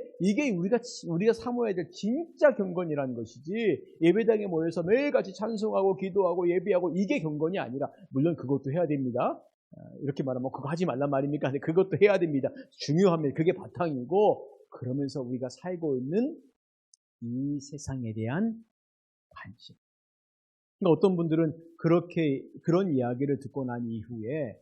우리가 사모해야 될 진짜 경건이라는 것이지, 예배당에 모여서 매일같이 찬송하고 기도하고 예배하고 이게 경건이 아니라, 물론 그것도 해야 됩니다. 이렇게 말하면 그거 하지 말란 말입니까? 그것도 해야 됩니다. 중요합니다. 그게 바탕이고, 그러면서 우리가 살고 있는 이 세상에 대한 관심, 그러니까 어떤 분들은 그런 이야기를 듣고 난 이후에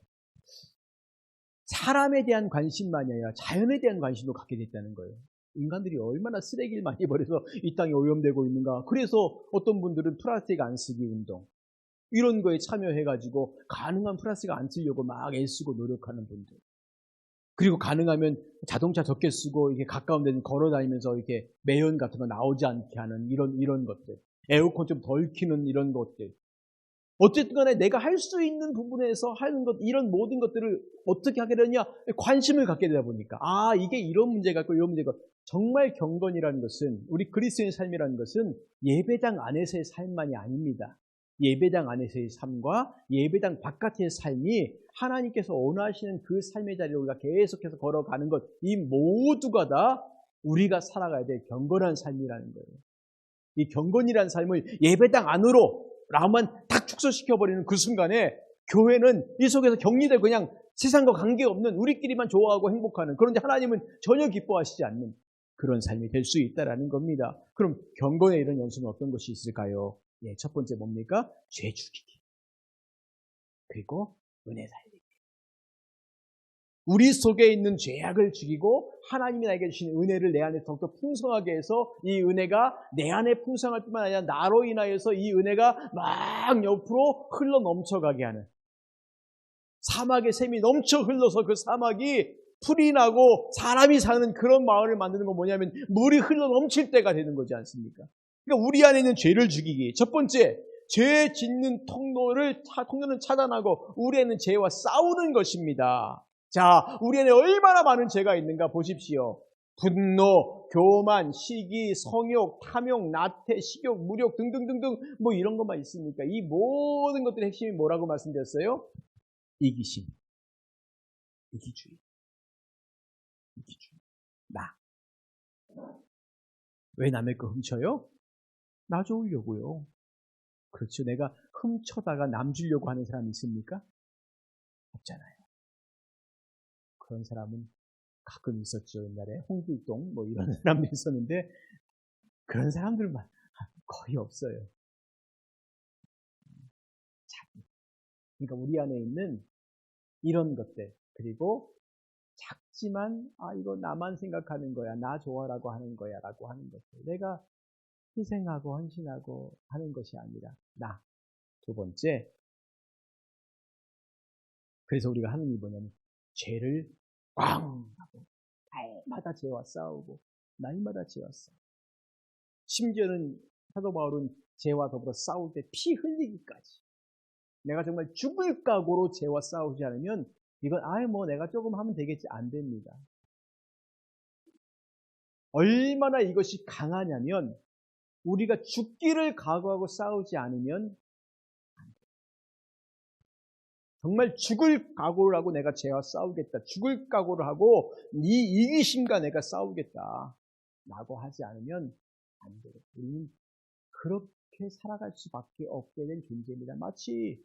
사람에 대한 관심만이 아니라 자연에 대한 관심도 갖게 됐다는 거예요. 인간들이 얼마나 쓰레기를 많이 버려서 이 땅에 오염되고 있는가. 그래서 어떤 분들은 플라스틱 안 쓰기 운동 이런 거에 참여해가지고 가능한 플라스틱 안 쓰려고 막 애쓰고 노력하는 분들. 그리고 가능하면 자동차 적게 쓰고 이게 가까운 데는 걸어 다니면서 이렇게 매연 같은 거 나오지 않게 하는 이런 것들. 에어컨 좀 덜 켜는 이런 것들. 어쨌든 간에 내가 할 수 있는 부분에서 하는 것, 이런 모든 것들을 어떻게 하게 되느냐? 관심을 갖게 되다 보니까. 아, 이게 이런 문제가 있고 이런 문제가 있고. 정말 경건이라는 것은, 우리 그리스도인의 삶이라는 것은 예배당 안에서의 삶만이 아닙니다. 예배당 안에서의 삶과 예배당 바깥의 삶이 하나님께서 원하시는 그 삶의 자리를 우리가 계속해서 걸어가는 것, 이 모두가 다 우리가 살아가야 될 경건한 삶이라는 거예요. 이 경건이라는 삶을 예배당 안으로 라만 딱 축소시켜버리는 그 순간에 교회는 이 속에서 격리되고 그냥 세상과 관계없는 우리끼리만 좋아하고 행복하는, 그런데 하나님은 전혀 기뻐하시지 않는 그런 삶이 될 수 있다라는 겁니다. 그럼 경건의 이런 연수는 어떤 것이 있을까요? 예, 첫 번째 뭡니까? 죄 죽이기. 그리고 은혜 살리기. 우리 속에 있는 죄악을 죽이고 하나님이 나에게 주신 은혜를 내 안에 더욱더 풍성하게 해서 이 은혜가 내 안에 풍성할 뿐만 아니라 나로 인하여서 이 은혜가 막 옆으로 흘러 넘쳐가게 하는, 사막의 샘이 넘쳐 흘러서 그 사막이 풀이 나고 사람이 사는 그런 마을을 만드는 건 뭐냐면 물이 흘러 넘칠 때가 되는 거지 않습니까? 그러니까 우리 안에 있는 죄를 죽이기. 첫 번째, 죄 짓는 통로는 차단하고 우리 안에 있는 죄와 싸우는 것입니다. 자, 우리 안에 얼마나 많은 죄가 있는가 보십시오. 분노, 교만, 시기, 성욕, 탐욕, 나태, 식욕, 무력 등등등등 뭐 이런 것만 있습니까? 이 모든 것들의 핵심이 뭐라고 말씀드렸어요? 이기심, 이기주의. 나. 왜 남의 거 훔쳐요? 나 좋으려고요. 그렇죠. 내가 훔쳐다가 남 주려고 하는 사람이 있습니까? 없잖아요. 그런 사람은 가끔 있었죠. 옛날에 홍길동 뭐 이런 사람도 있었는데 그런 사람들만 거의 없어요. 자기. 그러니까 우리 안에 있는 이런 것들, 그리고 작지만 이거 나만 생각하는 거야, 나 좋아라고 하는 거야 라고 하는 것들, 내가 희생하고 헌신하고 하는 것이 아니라 나. 두 번째, 그래서 우리가 하는 일이 뭐냐면 죄를 꽝 하고 날마다 죄와 싸우고 날마다 죄와 싸우고, 심지어는 사도 바울은 죄와 더불어 싸울 때 피 흘리기까지, 내가 정말 죽을 각오로 죄와 싸우지 않으면 이건 내가 조금 하면 되겠지, 안 됩니다. 얼마나 이것이 강하냐면 우리가 죽기를 각오하고 싸우지 않으면 안 돼요. 정말 죽을 각오를 하고 내가 죄와 싸우겠다, 죽을 각오를 하고 이 이기심과 내가 싸우겠다 라고 하지 않으면 안 돼요. 우리는 그렇게 살아갈 수밖에 없게 된 존재입니다. 마치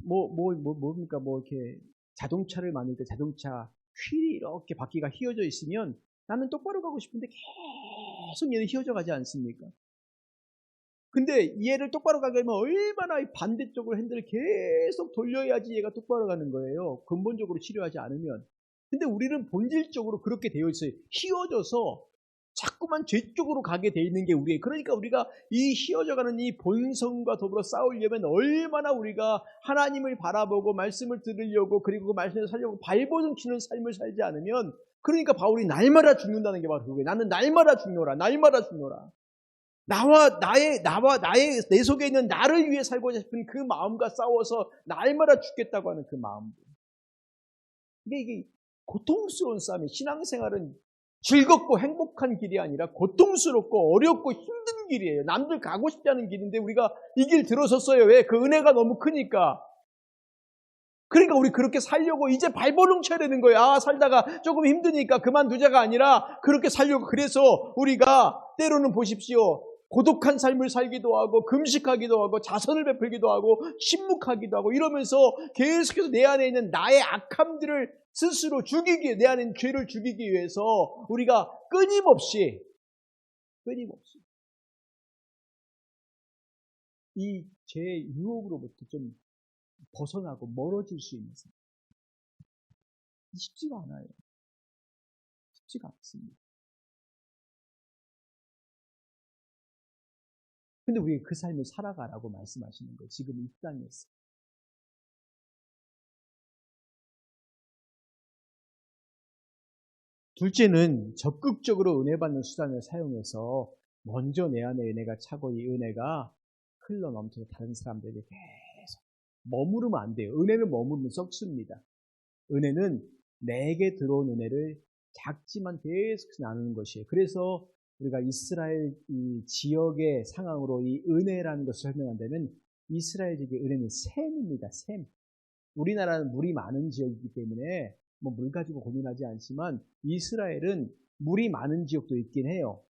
뭡니까? 이렇게 자동차를 만들 때 자동차 휠이 이렇게 바퀴가 휘어져 있으면 나는 똑바로 가고 싶은데 계속 얘는 휘어져 가지 않습니까? 근데 얘를 똑바로 가게 하면 얼마나 반대쪽으로 핸들을 계속 돌려야지 얘가 똑바로 가는 거예요. 근본적으로 치료하지 않으면. 근데 우리는 본질적으로 그렇게 되어 있어요. 휘어져서 자꾸만 죄 쪽으로 가게 돼 있는 게 우리의, 그러니까 우리가 이 휘어져가는 이 본성과 더불어 싸우려면 얼마나 우리가 하나님을 바라보고 말씀을 들으려고, 그리고 그 말씀을 살려고 발버둥치는 삶을 살지 않으면, 그러니까 바울이 날마다 죽는다는 게 바로 그거예요. 나는 날마다 죽노라, 날마다 죽노라. 내 속에 있는 나를 위해 살고자 싶은 그 마음과 싸워서 날마다 죽겠다고 하는 그 마음들. 이게 고통스러운 싸움이, 신앙생활은 즐겁고 행복한 길이 아니라 고통스럽고 어렵고 힘든 길이에요. 남들 가고 싶지 않은 길인데 우리가 이 길 들어섰어요. 왜? 그 은혜가 너무 크니까. 그러니까 우리 그렇게 살려고 이제 발버둥 쳐야 되는 거야. 살다가 조금 힘드니까 그만두자가 아니라 그렇게 살려고. 그래서 우리가 때로는 보십시오, 고독한 삶을 살기도 하고 금식하기도 하고 자선을 베풀기도 하고 침묵하기도 하고 이러면서 계속해서 내 안에 있는 나의 악함들을 스스로 죽이기, 내 안에 있는 죄를 죽이기 위해서 우리가 끊임없이 이 죄 유혹으로부터 좀 벗어나고 멀어질 수 있는 삶. 쉽지가 않아요. 쉽지가 않습니다. 근데 우리가 그 삶을 살아가라고 말씀하시는 거예요. 지금 이 땅에서. 둘째는 적극적으로 은혜 받는 수단을 사용해서 먼저 내 안에 은혜가 차고 이 은혜가 흘러 넘쳐서 다른 사람들에게 계속 머무르면 안 돼요. 은혜는 머무르면 썩습니다. 은혜는 내게 들어온 은혜를 작지만 계속 나누는 것이에요. 그래서 우리가 이스라엘 이 지역의 상황으로 이 은혜라는 것을 설명한다면 이스라엘 지역의 은혜는 샘입니다. 샘. 우리나라는 물이 많은 지역이기 때문에 뭐 물 가지고 고민하지 않지만 이스라엘은 물이 많은 지역도 있긴 해요.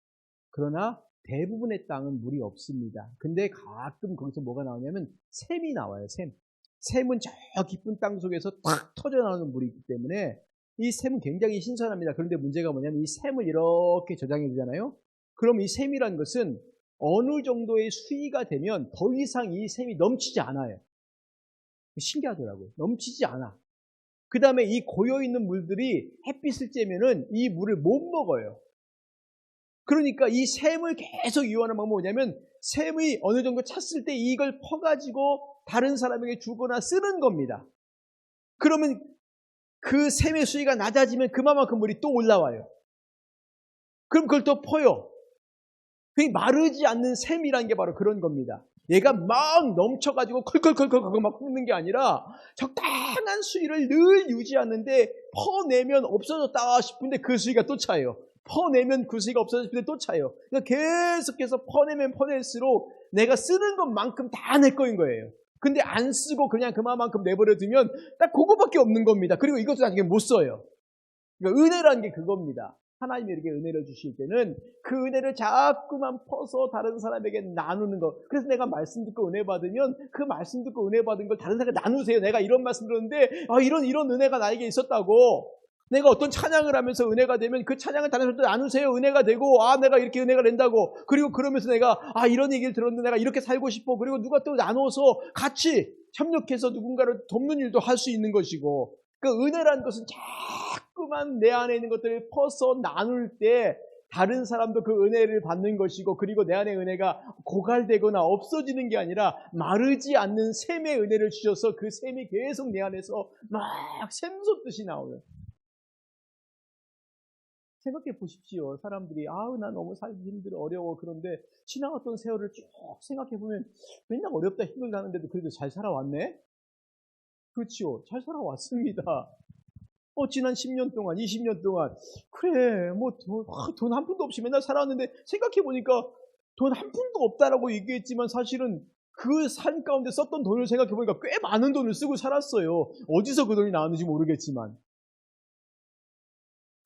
그러나 대부분의 땅은 물이 없습니다. 근데 가끔 거기서 뭐가 나오냐면 샘이 나와요. 샘. 샘은 저 깊은 땅 속에서 탁 터져 나오는 물이 있기 때문에 이 샘은 굉장히 신선합니다. 그런데 문제가 뭐냐면 이 샘을 이렇게 저장해 두잖아요. 그럼 이 샘이라는 것은 어느 정도의 수위가 되면 더 이상 이 샘이 넘치지 않아요. 신기하더라고요. 넘치지 않아. 그 다음에 이 고여있는 물들이 햇빛을 쬐면은 이 물을 못 먹어요. 그러니까 이 샘을 계속 이용하는 방법은 뭐냐면 샘이 어느 정도 찼을 때 이걸 퍼가지고 다른 사람에게 주거나 쓰는 겁니다. 그러면 그 샘의 수위가 낮아지면 그만큼 물이 또 올라와요. 그럼 그걸 또 퍼요. 그게 마르지 않는 샘이라는 게 바로 그런 겁니다. 얘가 막 넘쳐가지고 컬컬컬컬 막 뿜는 게 아니라 적당한 수위를 늘 유지하는데 퍼내면 없어졌다 싶은데 그 수위가 또 차요. 퍼내면 그 수위가 없어졌을 때 또 차요. 그러니까 계속해서 퍼내면 퍼낼수록 내가 쓰는 것만큼 다 내 거인 거예요. 근데 안 쓰고 그냥 그만큼 내버려두면 딱 그거밖에 없는 겁니다. 그리고 이것도 나중에 못 써요. 그러니까 은혜라는 게 그겁니다. 하나님이 이렇게 은혜를 주실 때는 그 은혜를 자꾸만 퍼서 다른 사람에게 나누는 것. 그래서 내가 말씀 듣고 은혜 받으면 그 말씀 듣고 은혜 받은 걸 다른 사람에게 나누세요. 내가 이런 말씀 들었는데 이런 은혜가 나에게 있었다고. 내가 어떤 찬양을 하면서 은혜가 되면 그 찬양을 다른 사람한테 나누세요. 은혜가 되고 내가 이렇게 은혜가 된다고. 그리고 그러면서 내가 이런 얘기를 들었는데 내가 이렇게 살고 싶어. 그리고 누가 또 나눠서 같이 협력해서 누군가를 돕는 일도 할 수 있는 것이고. 그 은혜라는 것은 자꾸만 내 안에 있는 것들을 퍼서 나눌 때 다른 사람도 그 은혜를 받는 것이고, 그리고 내 안에 은혜가 고갈되거나 없어지는 게 아니라 마르지 않는 샘의 은혜를 주셔서 그 샘이 계속 내 안에서 막 샘솟듯이 나오는. 생각해 보십시오. 사람들이 나 너무 살기 힘들어 어려워. 그런데 지나갔던 세월을 쭉 생각해 보면 맨날 어렵다 힘들다 하는데도 그래도 잘 살아왔네. 그렇지요. 잘 살아왔습니다. 지난 10년 동안, 20년 동안 그래 돈 한 푼도 없이 맨날 살아왔는데 생각해보니까 돈 한 푼도 없다라고 얘기했지만 사실은 그 삶 가운데 썼던 돈을 생각해보니까 꽤 많은 돈을 쓰고 살았어요. 어디서 그 돈이 나왔는지 모르겠지만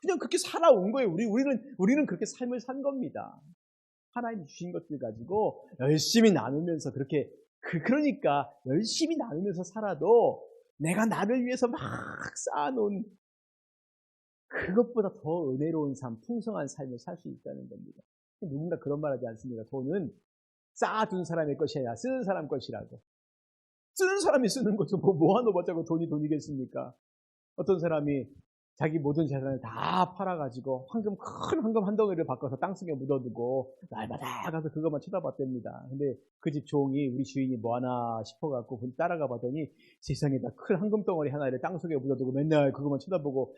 그냥 그렇게 살아온 거예요. 우리는 그렇게 삶을 산 겁니다. 하나님이 주신 것들 가지고 열심히 나누면서 그러니까 열심히 나누면서 살아도 내가 나를 위해서 막 쌓아놓은 그것보다 더 은혜로운 삶, 풍성한 삶을 살 수 있다는 겁니다. 누군가 그런 말 하지 않습니까? 돈은 쌓아둔 사람의 것이 아니라 쓰는 사람 것이라고. 쓰는 사람이 쓰는 것도 모아놓았자고 돈이 돈이겠습니까? 어떤 사람이 자기 모든 재산을 다 팔아가지고 큰 황금 한 덩이를 바꿔서 땅속에 묻어두고 날마다 가서 그것만 쳐다봤답니다. 근데 그 집 종이 우리 주인이 뭐하나 싶어갖고 따라가 봤더니 세상에다 큰 황금 덩어리 하나를 땅속에 묻어두고 맨날 그것만 쳐다보고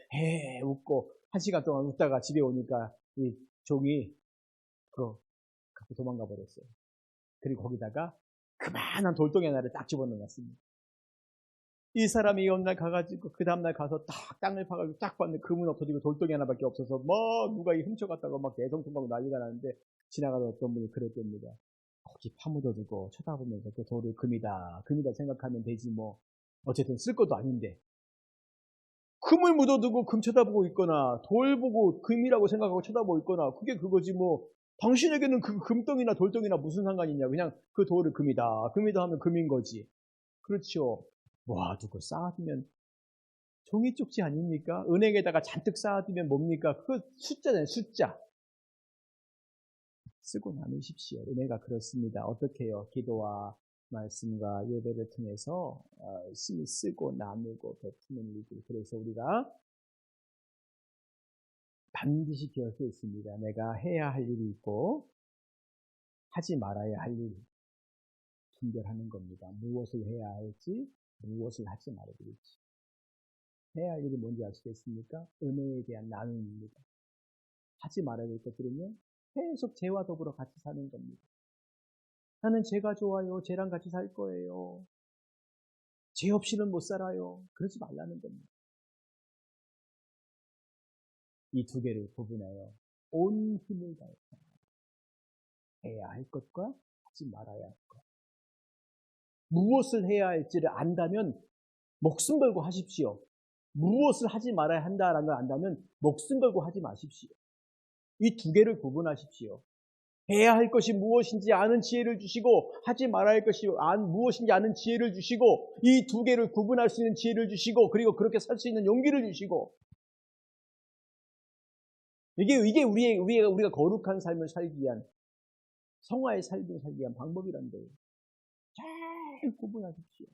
웃고 1시간 동안 웃다가 집에 오니까 이 종이 그거 갖고 도망가 버렸어요. 그리고 거기다가 그만한 돌덩이 하나를 딱 집어넣었습니다. 이 사람이 어느 날 가가지고 그 다음날 가서 딱 땅을 파가지고 딱 봤는데 금은 없어지고 돌덩이 하나밖에 없어서 누가 훔쳐갔다고 막 대성통하고 난리가 나는데 지나가던 어떤 분이 그랬답니다. 거기 파묻어두고 쳐다보면서 그 돌을 금이다 생각하면 되지 뭐. 어쨌든 쓸 것도 아닌데. 금을 묻어두고 금 쳐다보고 있거나 돌 보고 금이라고 생각하고 쳐다보고 있거나 그게 그거지 뭐. 당신에게는 그 금덩이나 돌덩이나 무슨 상관이 있냐. 그냥 그 돌을 금이다 하면 금인 거지. 그렇죠. 모아두고 쌓아두면 종이 쪽지 아닙니까? 은행에다가 잔뜩 쌓아두면 뭡니까? 그거 숫자잖아요. 숫자. 쓰고 나누십시오. 은혜가 그렇습니다. 어떻게 해요? 기도와 말씀과 예배를 통해서 열심히 쓰고 나누고 베푸는 일들. 그래서 우리가 반드시 기억해 있습니다. 내가 해야 할 일이 있고 하지 말아야 할 일 분별하는 겁니다. 무엇을 해야 할지, 무엇을 하지 말아야 될지. 해야 할 일이 뭔지 아시겠습니까? 은혜에 대한 나눔입니다. 하지 말아야 될 것들은요, 계속 죄와 더불어 같이 사는 겁니다. 나는 죄가 좋아요. 죄랑 같이 살 거예요. 죄 없이는 못 살아요. 그러지 말라는 겁니다. 이 두 개를 구분하여 온 힘을 다해서 해야 할 것과 하지 말아야 할 것. 무엇을 해야 할지를 안다면 목숨 걸고 하십시오. 무엇을 하지 말아야 한다라는 걸 안다면 목숨 걸고 하지 마십시오. 이 두 개를 구분하십시오. 해야 할 것이 무엇인지 아는 지혜를 주시고 하지 말아야 할 것이 무엇인지 아는 지혜를 주시고 이 두 개를 구분할 수 있는 지혜를 주시고 그리고 그렇게 살 수 있는 용기를 주시고 이게 우리가 거룩한 삶을 살기 위한 성화의 삶을 살기 위한 방법이란데 잘 구분하십시오.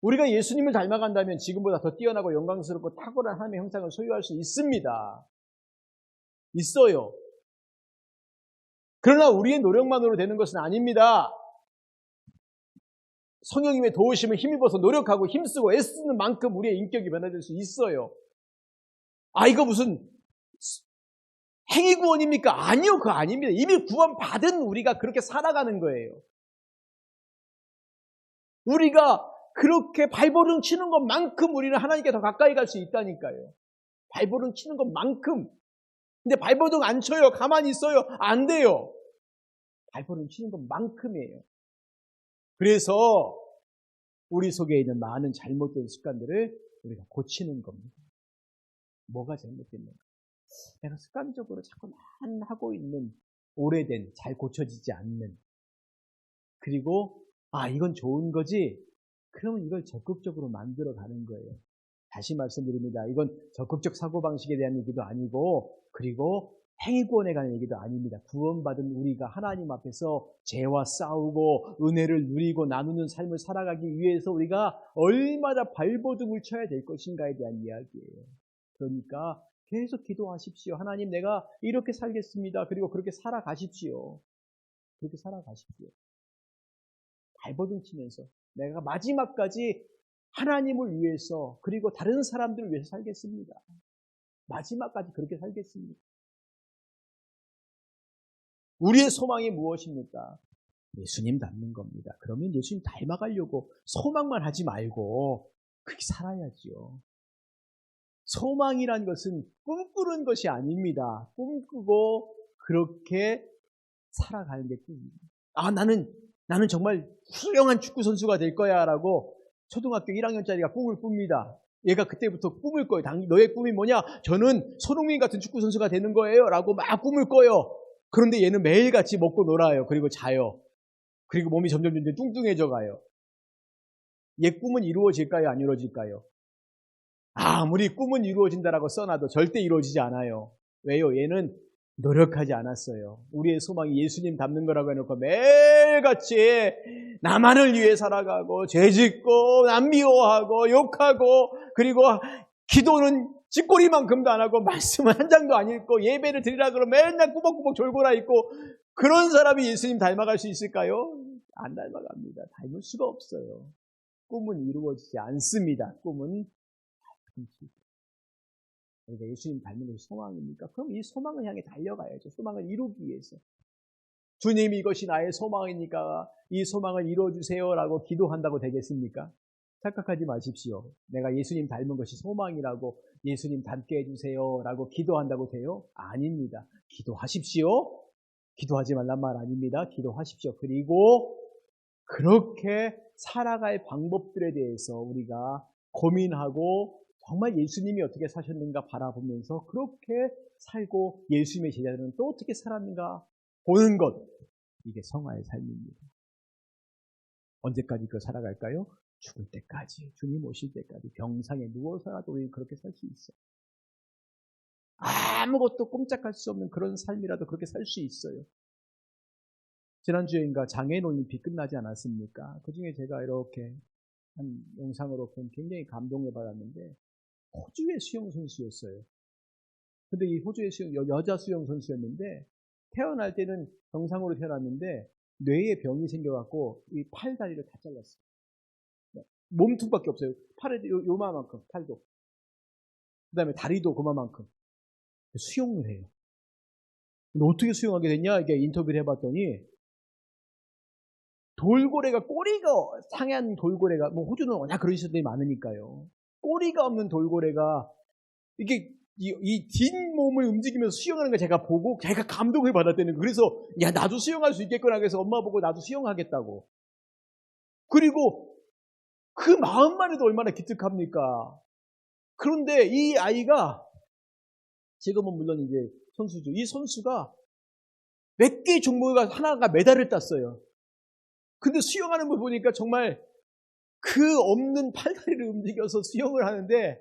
우리가 예수님을 닮아간다면 지금보다 더 뛰어나고 영광스럽고 탁월한 하나님의 형상을 소유할 수 있습니다. 있어요. 그러나 우리의 노력만으로 되는 것은 아닙니다. 성령님의 도우심을 힘입어서 노력하고 힘쓰고 애쓰는 만큼 우리의 인격이 변화될 수 있어요. 이거 무슨 행위 구원입니까? 아니요, 그거 아닙니다. 이미 구원받은 우리가 그렇게 살아가는 거예요. 우리가 그렇게 발버둥 치는 것만큼 우리는 하나님께 더 가까이 갈 수 있다니까요. 발버둥 치는 것만큼. 근데 발버둥 안 쳐요. 가만히 있어요. 안 돼요. 발버둥 치는 것만큼이에요. 그래서 우리 속에 있는 많은 잘못된 습관들을 우리가 고치는 겁니다. 뭐가 잘못됐는가? 내가 습관적으로 자꾸만 하고 있는 오래된, 잘 고쳐지지 않는 그리고 이건 좋은 거지? 그러면 이걸 적극적으로 만들어가는 거예요. 다시 말씀드립니다. 이건 적극적 사고방식에 대한 얘기도 아니고 그리고 행위구원에 관한 얘기도 아닙니다. 구원받은 우리가 하나님 앞에서 죄와 싸우고 은혜를 누리고 나누는 삶을 살아가기 위해서 우리가 얼마나 발버둥을 쳐야 될 것인가에 대한 이야기예요. 그러니까 계속 기도하십시오. 하나님, 내가 이렇게 살겠습니다. 그리고 그렇게 살아가십시오. 그렇게 살아가십시오. 발버둥 치면서 내가 마지막까지 하나님을 위해서 그리고 다른 사람들을 위해서 살겠습니다. 마지막까지 그렇게 살겠습니다. 우리의 소망이 무엇입니까? 예수님 닮는 겁니다. 그러면 예수님 닮아가려고 소망만 하지 말고 그렇게 살아야지요. 소망이란 것은 꿈꾸는 것이 아닙니다. 꿈꾸고 그렇게 살아가는 게 꿈입니다. 나는 정말 훌륭한 축구 선수가 될 거야 라고 초등학교 1학년짜리가 꿈을 꿉니다. 얘가 그때부터 꿈을 꿔요. 너의 꿈이 뭐냐? 저는 손흥민 같은 축구 선수가 되는 거예요 라고 막 꿈을 꿔요. 그런데 얘는 매일같이 먹고 놀아요. 그리고 자요. 그리고 몸이 점점 뚱뚱해져 가요. 얘 꿈은 이루어질까요? 안 이루어질까요? 아무리 꿈은 이루어진다라고 써놔도 절대 이루어지지 않아요. 왜요? 얘는 노력하지 않았어요. 우리의 소망이 예수님 닮는 거라고 해놓고 매일같이 나만을 위해 살아가고 죄짓고 남 미워하고 욕하고 그리고 기도는 쥐꼬리만큼도 안 하고 말씀은 한 장도 안 읽고 예배를 드리라 그러면 맨날 꾸벅꾸벅 졸고라 있고 그런 사람이 예수님 닮아갈 수 있을까요? 안 닮아갑니다. 닮을 수가 없어요. 꿈은 이루어지지 않습니다. 꿈은 그러니까 예수님 닮는 것이 소망입니까? 그럼 이 소망을 향해 달려가야죠. 소망을 이루기 위해서. 주님, 이것이 나의 소망이니까 이 소망을 이루어주세요라고 기도한다고 되겠습니까? 착각하지 마십시오. 내가 예수님 닮은 것이 소망이라고 예수님 닮게 해주세요라고 기도한다고 돼요? 아닙니다. 기도하십시오. 기도하지 말란 말 아닙니다. 기도하십시오. 그리고 그렇게 살아갈 방법들에 대해서 우리가 고민하고 정말 예수님이 어떻게 사셨는가 바라보면서 그렇게 살고 예수님의 제자들은 또 어떻게 살았는가 보는 것. 이게 성화의 삶입니다. 언제까지 그 살아갈까요? 죽을 때까지, 주님 오실 때까지 병상에 누워서라도 우리는 그렇게 살 수 있어요. 아무것도 꼼짝할 수 없는 그런 삶이라도 그렇게 살 수 있어요. 지난주에인가 장애인 올림픽 끝나지 않았습니까? 그중에 제가 이렇게 한 영상으로 본 굉장히 감동을 받았는데 호주의 수영 선수였어요. 근데 이 호주의 여자 수영 선수였는데 태어날 때는 정상으로 태어났는데 뇌에 병이 생겨갖고 이 팔 다리를 다 잘랐어요. 몸통밖에 없어요. 팔에 요만큼 팔도. 그 다음에 다리도 그만큼. 수영을 해요. 근데 어떻게 수영하게 됐냐? 이게 인터뷰를 해봤더니 돌고래가 꼬리가 상한 돌고래가 뭐 호주는 워낙 그런 시설들이 많으니까요. 꼬리가 없는 돌고래가 이게 이 뒷몸을 움직이면서 수영하는 걸 제가 보고 제가 감동을 받았다는 거예요. 그래서 야 나도 수영할 수 있겠구나 그래서 엄마 보고 나도 수영하겠다고. 그리고 그 마음만 해도 얼마나 기특합니까? 그런데 이 아이가 지금은 물론 이제 선수죠. 이 선수가 몇 개의 종목에 하나가 메달을 땄어요. 근데 수영하는 걸 보니까 정말 그 없는 팔다리를 움직여서 수영을 하는데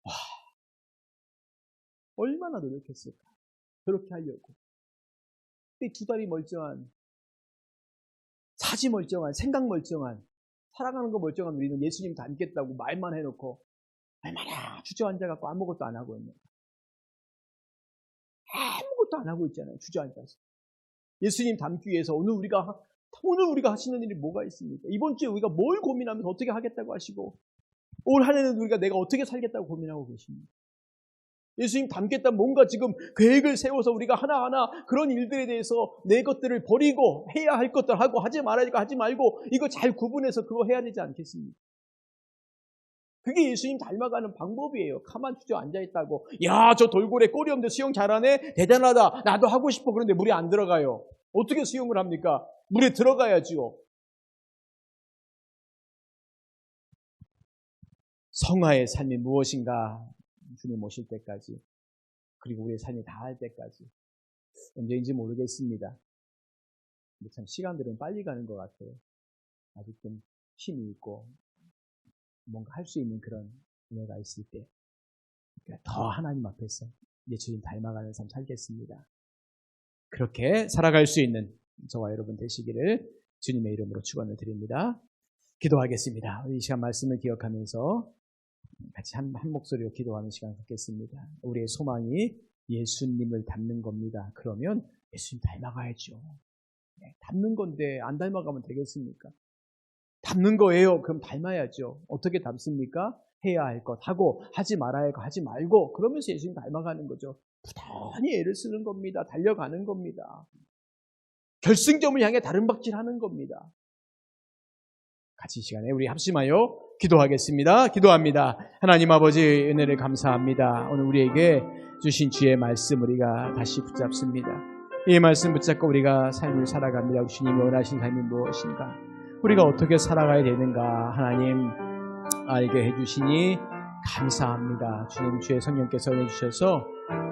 와 얼마나 노력했을까? 그렇게 하려고. 근데 두 다리 멀쩡한, 사지 멀쩡한, 생각 멀쩡한, 살아가는 거 멀쩡한 우리는 예수님 닮겠다고 말만 해놓고 얼마나 주저앉아갖고 아무것도 안 하고 있는 아무것도 안 하고 있잖아요. 주저앉아서. 예수님 닮기 위해서 오늘 우리가 하시는 일이 뭐가 있습니까? 이번 주에 우리가 뭘 고민하면서 어떻게 하겠다고 하시고 올 한 해는 우리가 내가 어떻게 살겠다고 고민하고 계십니까? 예수님 닮겠다 뭔가 지금 계획을 세워서 우리가 하나하나 그런 일들에 대해서 내 것들을 버리고 해야 할 것들 하고 하지 말아야 하지 말고 이거 잘 구분해서 그거 해야 되지 않겠습니까? 그게 예수님 닮아가는 방법이에요. 가만 주저앉아 있다고 야 저 돌고래 꼬리 없는데 수영 잘하네? 대단하다. 나도 하고 싶어. 그런데 물에 안 들어가요. 어떻게 수영을 합니까? 물에 들어가야지요. 성화의 삶이 무엇인가? 주님 오실 때까지 그리고 우리의 삶이 다할 때까지 언제인지 모르겠습니다. 근데 참 시간들은 빨리 가는 것 같아요. 아직 좀 힘이 있고 뭔가 할 수 있는 그런 은혜가 있을 때 더 하나님 앞에서 예수님 닮아가는 삶 살겠습니다. 그렇게 살아갈 수 있는 저와 여러분 되시기를 주님의 이름으로 축원을 드립니다. 기도하겠습니다. 이 시간 말씀을 기억하면서 같이 한 목소리로 기도하는 시간 갖겠습니다. 우리의 소망이 예수님을 닮는 겁니다. 그러면 예수님 닮아가야죠. 닮는 건데 안 닮아가면 되겠습니까? 닮는 거예요. 그럼 닮아야죠. 어떻게 닮습니까? 해야 할 것 하고 하지 말아야 할 것 하지 말고 그러면서 예수님 닮아가는 거죠. 부단히 애를 쓰는 겁니다. 달려가는 겁니다. 결승점을 향해 다름박질하는 겁니다. 같이 이 시간에 우리 합심하여 기도하겠습니다. 기도합니다. 하나님 아버지 은혜를 감사합니다. 오늘 우리에게 주신 주의 말씀 우리가 다시 붙잡습니다. 이 말씀 붙잡고 우리가 삶을 살아갑니다. 주님이 원하신 삶이 무엇인가? 우리가 어떻게 살아가야 되는가? 하나님 알게 해주시니 감사합니다. 주님 주의 성령께서 해주셔서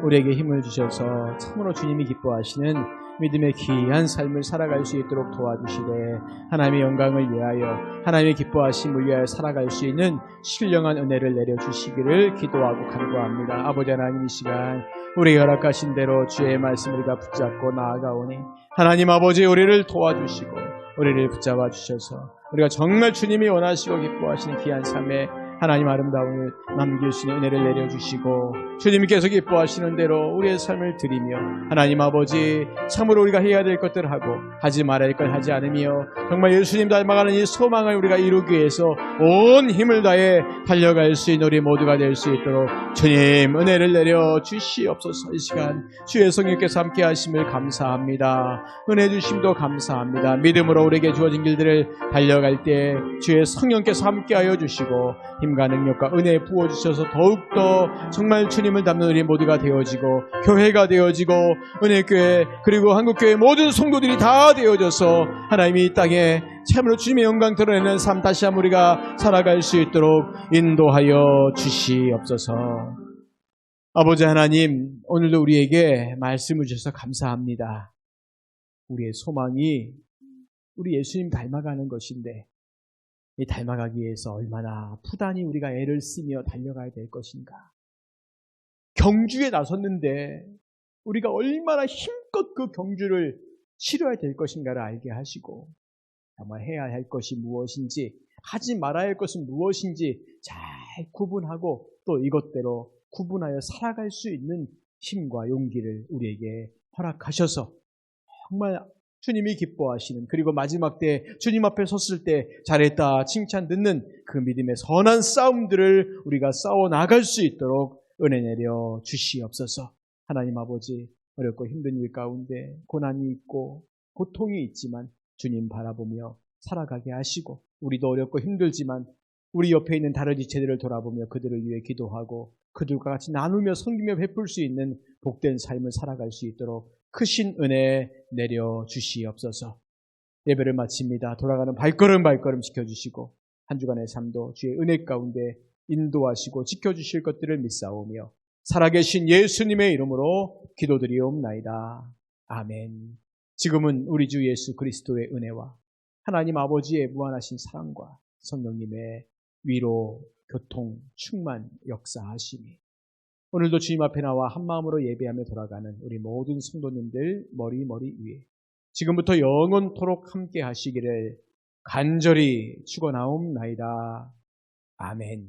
우리에게 힘을 주셔서 참으로 주님이 기뻐하시는 믿음의 귀한 삶을 살아갈 수 있도록 도와주시되 하나님의 영광을 위하여 하나님의 기뻐하심을 위하여 살아갈 수 있는 신령한 은혜를 내려주시기를 기도하고 간구합니다. 아버지 하나님 이 시간 우리가 허락하신 대로 주의 말씀을 우리가 붙잡고 나아가오니 하나님 아버지 우리를 도와주시고 우리를 붙잡아 주셔서 우리가 정말 주님이 원하시고 기뻐하시는 귀한 삶에 하나님 아름다움을 남길 수 있는 은혜를 내려주시고 주님께서 기뻐하시는 대로 우리의 삶을 드리며 하나님 아버지 참으로 우리가 해야 될 것들을 하고 하지 말아야 할 걸 하지 않으며 정말 예수님 닮아가는 이 소망을 우리가 이루기 위해서 온 힘을 다해 달려갈 수 있는 우리 모두가 될 수 있도록 주님 은혜를 내려주시옵소서. 이 시간 주의 성령께서 함께 하심을 감사합니다. 은혜 주심도 감사합니다. 믿음으로 우리에게 주어진 길들을 달려갈 때 주의 성령께서 함께하여 주시고 힘과 능력과 은혜 부어주셔서 더욱더 정말 주님을 닮는 우리 모두가 되어지고 교회가 되어지고 은혜교회 그리고 한국교회 모든 성도들이 다 되어져서 하나님이 이 땅에 참으로 주님의 영광 드러내는 삶 다시 한번 우리가 살아갈 수 있도록 인도하여 주시옵소서. 아버지 하나님 오늘도 우리에게 말씀을 주셔서 감사합니다. 우리의 소망이 우리 예수님 닮아가는 것인데 이 닮아가기 위해서 얼마나 부단히 우리가 애를 쓰며 달려가야 될 것인가. 경주에 나섰는데 우리가 얼마나 힘껏 그 경주를 치러야 될 것인가를 알게 하시고 정말 해야 할 것이 무엇인지, 하지 말아야 할 것은 무엇인지 잘 구분하고 또 이것대로 구분하여 살아갈 수 있는 힘과 용기를 우리에게 허락하셔서 정말 주님이 기뻐하시는, 그리고 마지막 때 주님 앞에 섰을 때 잘했다 칭찬 듣는 그 믿음의 선한 싸움들을 우리가 싸워 나갈 수 있도록 은혜 내려 주시옵소서. 하나님 아버지, 어렵고 힘든 일 가운데 고난이 있고 고통이 있지만 주님 바라보며 살아가게 하시고, 우리도 어렵고 힘들지만 우리 옆에 있는 다른 지체들을 돌아보며 그들을 위해 기도하고 그들과 같이 나누며 섬기며 베풀 수 있는 복된 삶을 살아갈 수 있도록 크신 은혜 내려 주시옵소서. 예배를 마칩니다. 돌아가는 발걸음 지켜주시고 한 주간의 삶도 주의 은혜 가운데 인도하시고 지켜주실 것들을 믿사오며 살아계신 예수님의 이름으로 기도드리옵나이다. 아멘. 지금은 우리 주 예수 그리스도의 은혜와 하나님 아버지의 무한하신 사랑과 성령님의 위로, 교통, 충만, 역사하심이 오늘도 주님 앞에 나와 한마음으로 예배하며 돌아가는 우리 모든 성도님들 머리 위에 지금부터 영원토록 함께 하시기를 간절히 축원하옵나이다. 아멘.